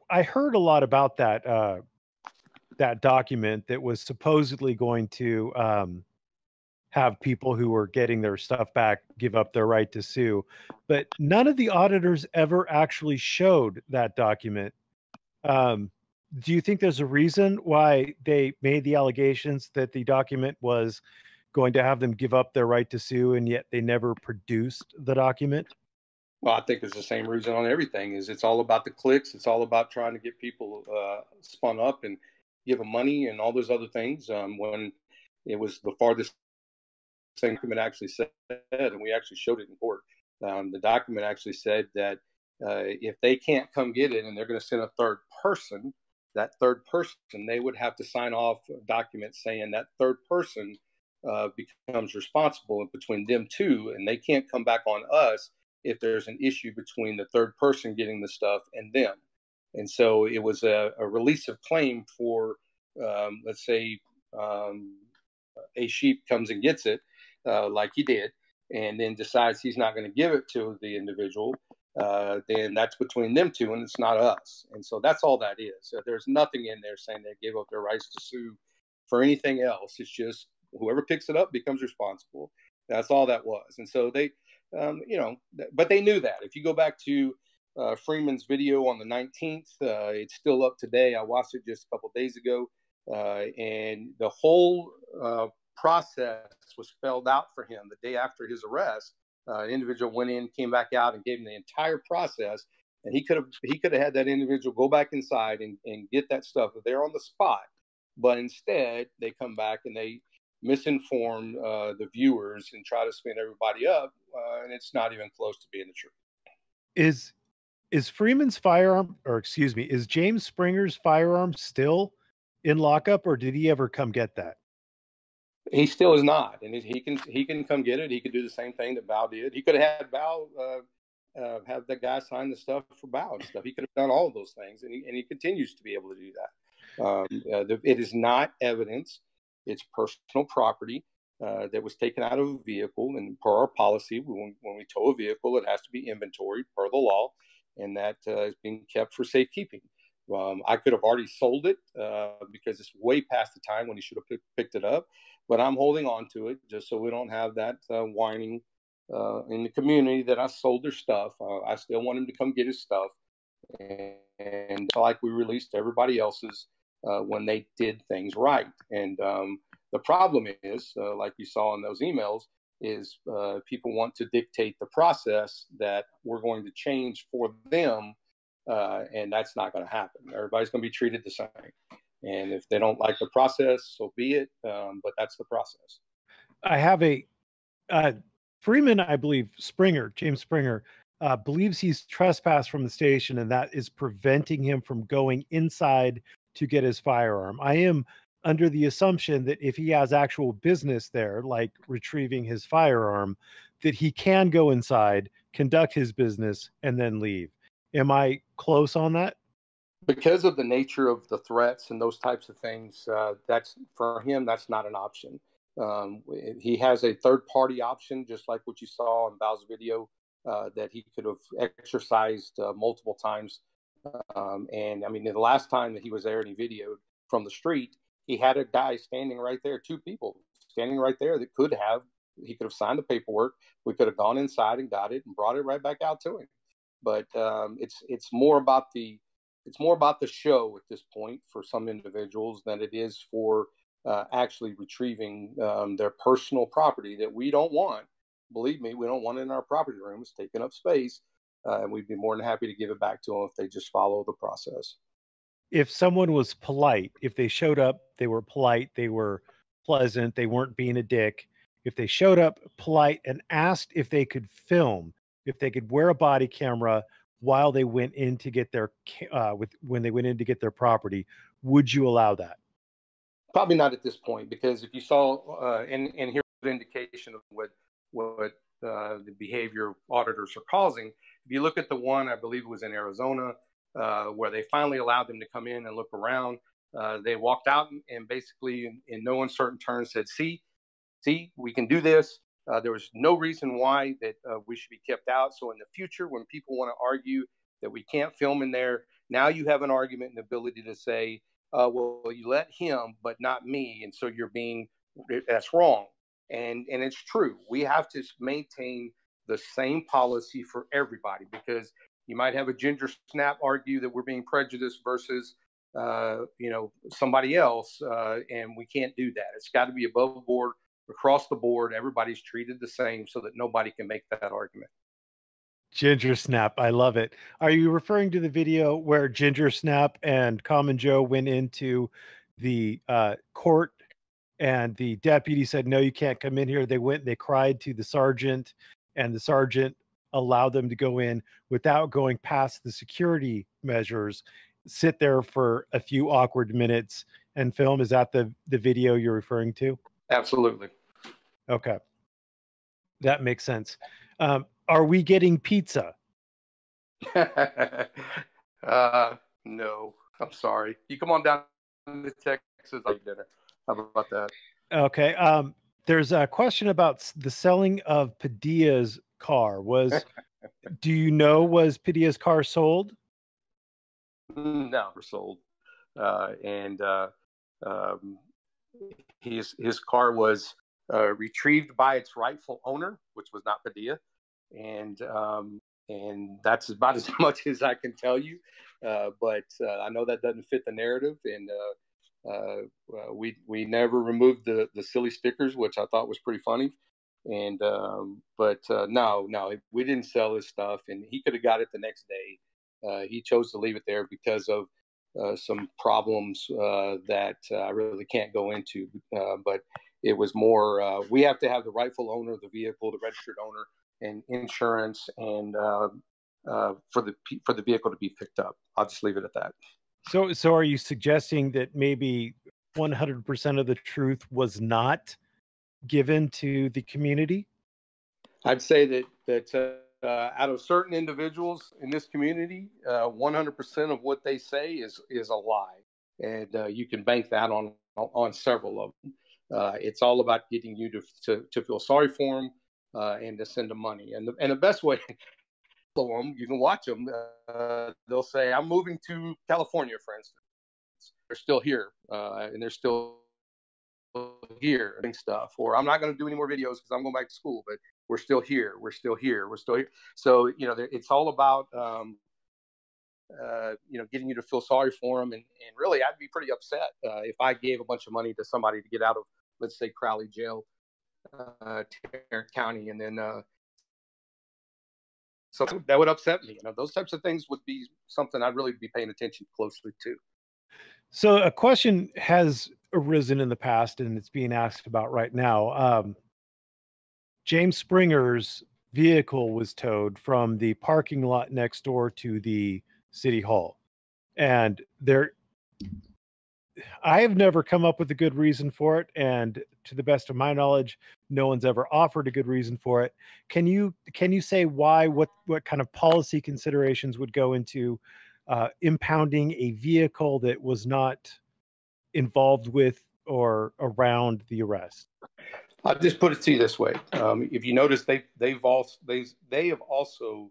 I heard a lot about that document that was supposedly going to have people who were getting their stuff back give up their right to sue. But none of the auditors ever actually showed that document. Do you think there's a reason why they made the allegations that the document was going to have them give up their right to sue, and yet they never produced the document? Well, I think it's the same reason on everything. Is it's all about the clicks. It's all about trying to get people spun up and give them money and all those other things. When it was the farthest thing the document actually said, and we actually showed it in court. The document actually said that if they can't come get it and they're going to send a third person, that third person, they would have to sign off a document saying that third person becomes responsible between them two, and they can't come back on us if there's an issue between the third person getting the stuff and them. And so it was a release of claim for, let's say, a sheep comes and gets it, like he did, and then decides he's not going to give it to the individual, then that's between them two, and it's not us. And so that's all that is. So there's nothing in there saying they gave up their rights to sue for anything else. It's just whoever picks it up becomes responsible. That's all that was. And so they, but they knew that. If you go back to Freeman's video on the 19th, it's still up today. I watched it just a couple of days ago, and the whole process was spelled out for him the day after his arrest. An individual went in, came back out, and gave him the entire process. And he could have had that individual go back inside and get that stuff there on the spot. But instead, they come back and they misinform the viewers and try to spin everybody up, and it's not even close to being the truth. Is Freeman's firearm, or excuse me, is James Springer's firearm still in lockup, or did he ever come get that? He still is not, and he can come get it. He could do the same thing that Bao did. He could have had Bao have the guy sign the stuff for Bao and stuff. He could have done all of those things, and he continues to be able to do that. It is not evidence. It's personal property that was taken out of a vehicle, and per our policy, when we tow a vehicle, it has to be inventoried per the law, and that is being kept for safekeeping. I could have already sold it because it's way past the time when he should have picked it up, but I'm holding on to it just so we don't have that whining in the community that I sold their stuff. I still want him to come get his stuff, and like we released everybody else's when they did things right. And the problem is, like you saw in those emails, is people want to dictate the process that we're going to change for them, and that's not going to happen. Everybody's going to be treated the same. And if they don't like the process, so be it, but that's the process. I have a Freeman, I believe, James Springer, believes he's trespassed from the station, and that is preventing him from going inside to get his firearm. I am under the assumption that if he has actual business there, like retrieving his firearm, that he can go inside, conduct his business, and then leave. Am I close on that? Because of the nature of the threats and those types of things, that's for him, that's not an option. He has a third-party option, just like what you saw in Bao's video, that he could have exercised multiple times. And I mean, the last time that he was there and he videoed from the street, he had a guy standing right there, two people standing right there that he could have signed the paperwork. We could have gone inside and got it and brought it right back out to him. But it's more about the show at this point for some individuals than it is for actually retrieving their personal property that we don't want. Believe me, we don't want it in our property room. It's taking up space. And we'd be more than happy to give it back to them if they just follow the process. If someone was polite, if they showed up, they were polite, they were pleasant, they weren't being a dick. If they showed up polite and asked if they could film, if they could wear a body camera while they went in to get their when they went in to get their property, would you allow that? Probably not at this point, because if you saw and here's an indication of what the behavior auditors are causing. If you look at the one, I believe it was in Arizona, where they finally allowed them to come in and look around, they walked out and basically in no uncertain terms said, see, we can do this. There was no reason why that we should be kept out. So in the future, when people want to argue that we can't film in there, now you have an argument and ability to say, well, you let him, but not me. And so that's wrong. and it's true. We have to maintain the same policy for everybody, because you might have a ginger snap argue that we're being prejudiced versus somebody else, and we can't do that. It's got to be above board, across the board. Everybody's treated the same so that nobody can make that argument. Ginger Snap, I love it. Are you referring to the video where Ginger Snap and Common Joe went into the court and the deputy said, no, you can't come in here? They went and they cried to the sergeant, and the sergeant allowed them to go in without going past the security measures, sit there for a few awkward minutes and film. Is that the video you're referring to? Absolutely. Okay. That makes sense. Are we getting pizza? No, I'm sorry. You come on down to Texas, I'll eat dinner. How about that? Okay. There's a question about the selling of Padilla's car. Do you know, was Padilla's car sold? No, we're sold. His car was retrieved by its rightful owner, which was not Padilla, and that's about as much as I can tell you. But I know that doesn't fit the narrative, and we never removed the silly stickers, which I thought was pretty funny. And but no, we didn't sell his stuff, and he could have got it the next day. He chose to leave it there because of some problems that I really can't go into. But it was more, we have to have the rightful owner of the vehicle, the registered owner, and insurance, and for the vehicle to be picked up. I'll just leave it at that. So are you suggesting that maybe 100% of the truth was not given to the community? I'd say that out of certain individuals in this community, 100% of what they say is a lie, and you can bank that on several of them. It's all about getting you to feel sorry for them and to send them money. And the best way to follow them, you can watch them. They'll say, "I'm moving to California," for instance. They're still here, and they're still here doing stuff. Or, "I'm not going to do any more videos because I'm going back to school, but we're still here. We're still here. We're still here." So it's all about getting you to feel sorry for them. And really, I'd be pretty upset if I gave a bunch of money to somebody to get out of, let's say, Crowley Jail, Tarrant County, and then so that would upset me. Those types of things would be something I'd really be paying attention closely to. So a question has arisen in the past, and it's being asked about right now. James Springer's vehicle was towed from the parking lot next door to the city hall, and I have never come up with a good reason for it, and to the best of my knowledge, no one's ever offered a good reason for it. Can you say why? What kind of policy considerations would go into impounding a vehicle that was not involved with or around the arrest? I'll just put it to you this way: if you notice, they have also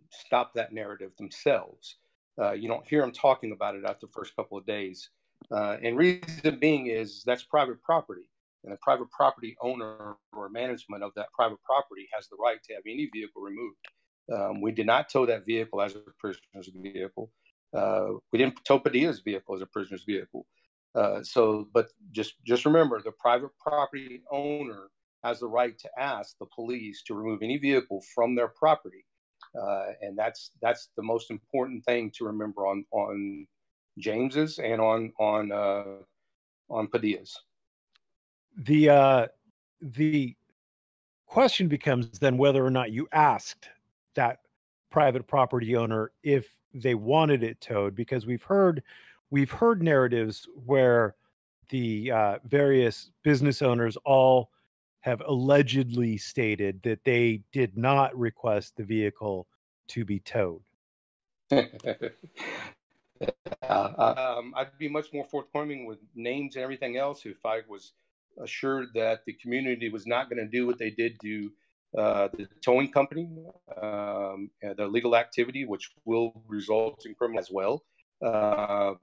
stopped that narrative themselves. You don't hear them talking about it after the first couple of days, and reason being is that's private property, and the private property owner or management of that private property has the right to have any vehicle removed. We did not tow that vehicle as a prisoner's vehicle. We didn't tow Padilla's vehicle as a prisoner's vehicle. But just remember, the private property owner has the right to ask the police to remove any vehicle from their property, and that's the most important thing to remember on James's and on Padilla's. The question becomes then whether or not you asked that private property owner if they wanted it towed, because we've heard narratives where the various business owners all have allegedly stated that they did not request the vehicle to be towed. I'd be much more forthcoming with names and everything else if I was assured that the community was not going to do what they did to the towing company, the legal activity, which will result in criminal as well. But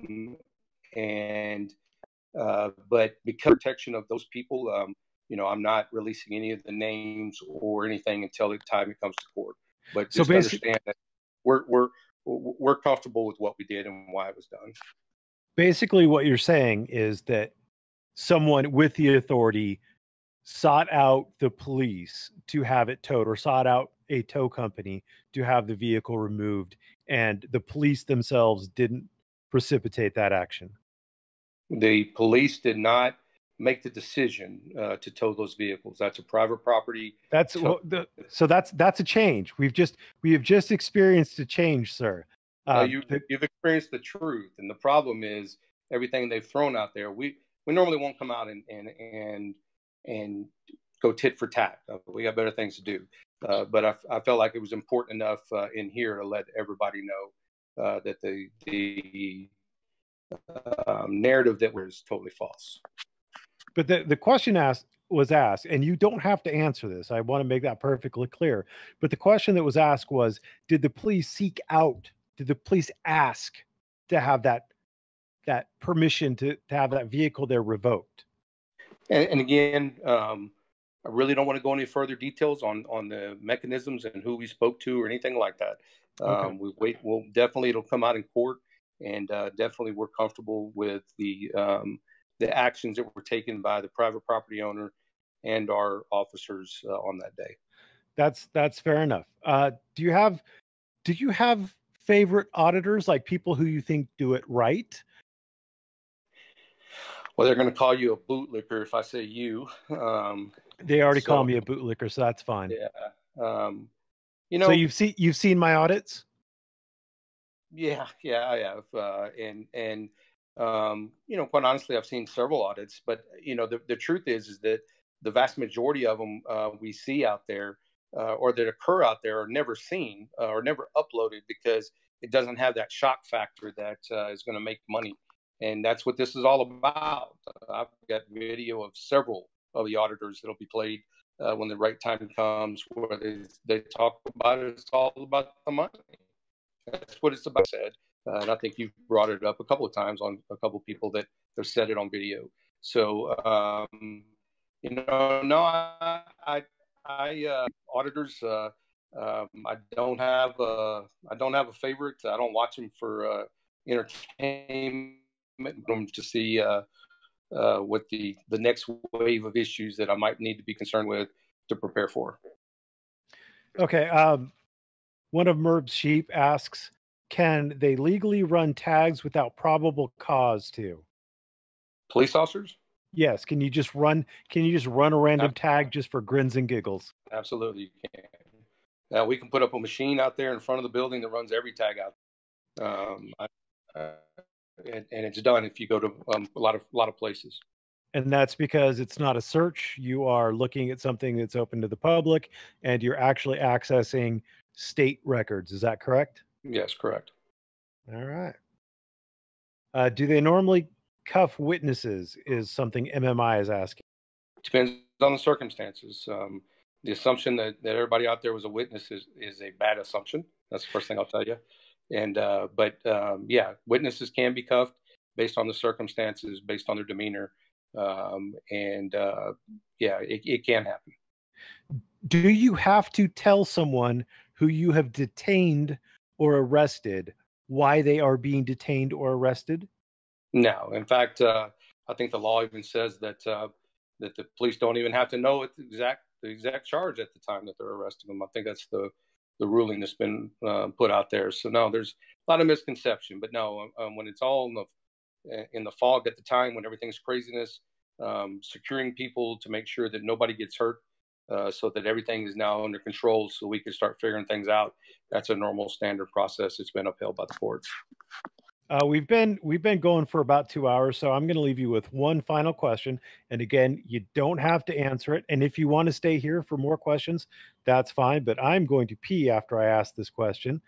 because of protection of those people, I'm not releasing any of the names or anything until the time it comes to court. But So just understand that we're comfortable with what we did and why it was done. Basically, what you're saying is that someone with the authority sought out the police to have it towed, or sought out a tow company to have the vehicle removed, and the police themselves didn't precipitate that action. The police did not make the decision to tow those vehicles. That's a private property. So that's a change. We have just experienced a change, sir. You've experienced the truth, and the problem is everything they've thrown out there. We normally won't come out and go tit for tat. We got better things to do. But I felt like it was important enough in here to let everybody know that the narrative that was totally false. But the question was asked, and you don't have to answer this. I want to make that perfectly clear. But the question that was asked was, did the police did the police ask to have that permission to have that vehicle there revoked? And again, I really don't want to go any further details on the mechanisms and who we spoke to or anything like that. Okay. It'll come out in court, and definitely we're comfortable with the actions that were taken by the private property owner and our officers on that day. That's fair enough. Do you have favorite auditors, like people who you think do it right? Well, they're going to call you a bootlicker if I say you. They already call me a bootlicker, so that's fine. Yeah. So you've seen my audits? Yeah, I have. And quite honestly, I've seen several audits, but the truth is that the vast majority of them we see out there or that occur out there are never seen or never uploaded because it doesn't have that shock factor that is going to make money. And that's what this is all about. I've got video of several of the auditors that'll be played when the right time comes, where they talk about it. It's all about the money. That's what it's about, said. And I think you've brought it up a couple of times on a couple of people that have said it on video. So, auditors, I don't have a favorite. I don't watch them for entertainment, to see what the next wave of issues that I might need to be concerned with to prepare for. Okay. One of Merb's sheep asks, can they legally run tags without probable cause to? Police officers? Yes. Can you just run a random tag just for grins and giggles? Absolutely, you can. Now we can put up a machine out there in front of the building that runs every tag out. And it's done if you go to a lot of places. And that's because it's not a search. You are looking at something that's open to the public, and you're actually accessing state records. Is that correct? Yes, correct. All right. Do they normally cuff witnesses? Is something MMI is asking. Depends on the circumstances. The assumption that everybody out there was a witness is a bad assumption. That's the first thing I'll tell you. And yeah, witnesses can be cuffed based on the circumstances, based on their demeanor. Yeah, it can happen. Do you have to tell someone who you have detained or arrested why they are being detained or arrested? No. In fact, I think the law even says that that the police don't even have to know the exact charge at the time that they're arresting them. I think that's the ruling that's been put out there. So no, there's a lot of misconception. But no, when it's all in the fog at the time, when everything's craziness, securing people to make sure that nobody gets hurt, so that everything is now under control, so we can start figuring things out. That's a normal standard process. It's been upheld by the courts. We've been going for about 2 hours, so I'm going to leave you with one final question. And again, you don't have to answer it. And if you want to stay here for more questions, that's fine. But I'm going to pee after I ask this question.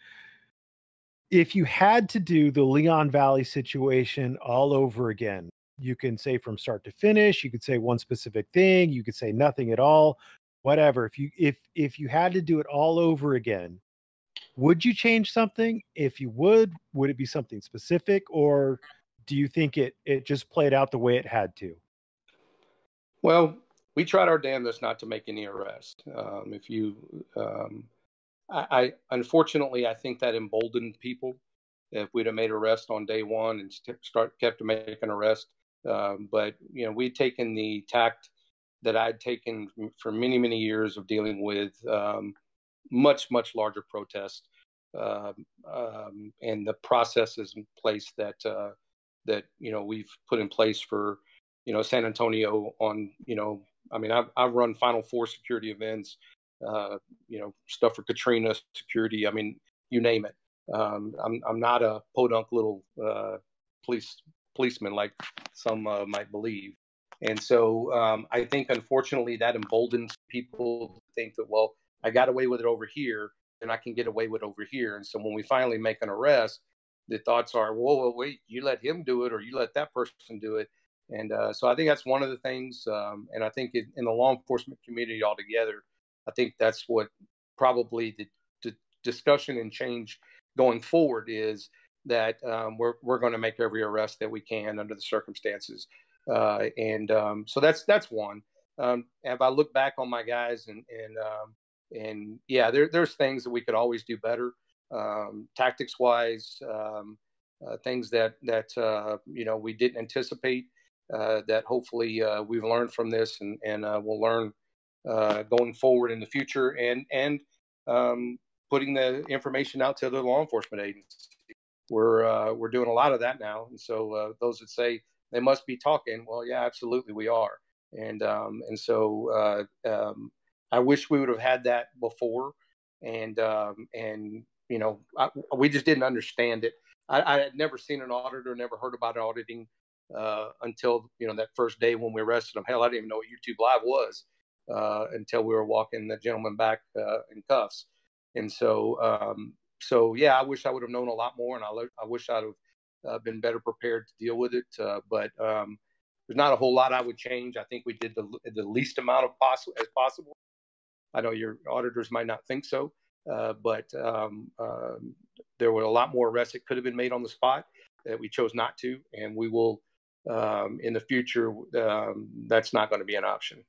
If you had to do the Leon Valley situation all over again, you can say from start to finish. You could say one specific thing. You could say nothing at all. Whatever. If you had to do it all over again, would you change something? If you would it be something specific, or do you think it just played out the way it had to? Well, we tried our damnedest not to make any arrests. I unfortunately, I think that emboldened people. If we'd have made an arrest on day one and kept to make an arrest, but we'd taken the tact that I'd taken for many, many years of dealing with much, much larger protests, and the processes in place that we've put in place for San Antonio on I've run Final Four security events, stuff for Katrina security. I mean, you name it. I'm not a podunk little policeman like some might believe. And so I think, unfortunately, that emboldens people to think that, well, I got away with it over here, and I can get away with it over here. And so when we finally make an arrest, the thoughts are, well, wait, you let him do it, or you let that person do it. And so I think that's one of the things. And I think in the law enforcement community altogether, I think that's what probably the discussion and change going forward is, that we're going to make every arrest that we can under the circumstances. So that's one. If I look back on my guys and yeah, there's things that we could always do better, tactics wise, things that we didn't anticipate, that hopefully we've learned from this and we'll learn going forward in the future, and putting the information out to other law enforcement agencies. We're doing a lot of that now, and so those that say they must be talking, well, yeah, absolutely we are, and so I wish we would have had that before, and we just didn't understand it. I had never seen an auditor, never heard about auditing until that first day when we arrested him. Hell, I didn't even know what YouTube Live was until we were walking the gentleman back in cuffs. And so yeah, I wish I would have known a lot more, and I wish I'd have been better prepared to deal with it. But there's not a whole lot I would change. I think we did the least amount of possible. I know your auditors might not think so, but there were a lot more arrests that could have been made on the spot that we chose not to, and we will in the future. That's not going to be an option.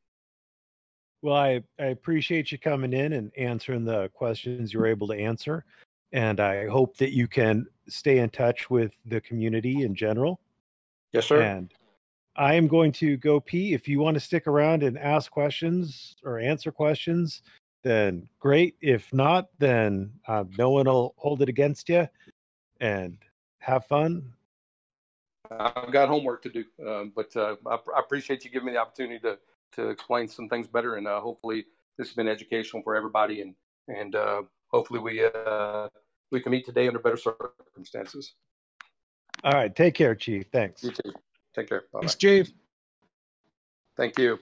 Well, I appreciate you coming in and answering the questions you were able to answer. And I hope that you can stay in touch with the community in general. Yes, sir. And I am going to go pee. If you want to stick around and ask questions or answer questions, then great. If not, then no one will hold it against you. And have fun. I've got homework to do, but I appreciate you giving me the opportunity to explain some things better, and hopefully this has been educational for everybody, and hopefully we can meet today under better circumstances. All right, take care, Chief. Thanks. You too. Take care. Bye-bye. Thanks, Chief. Thank you.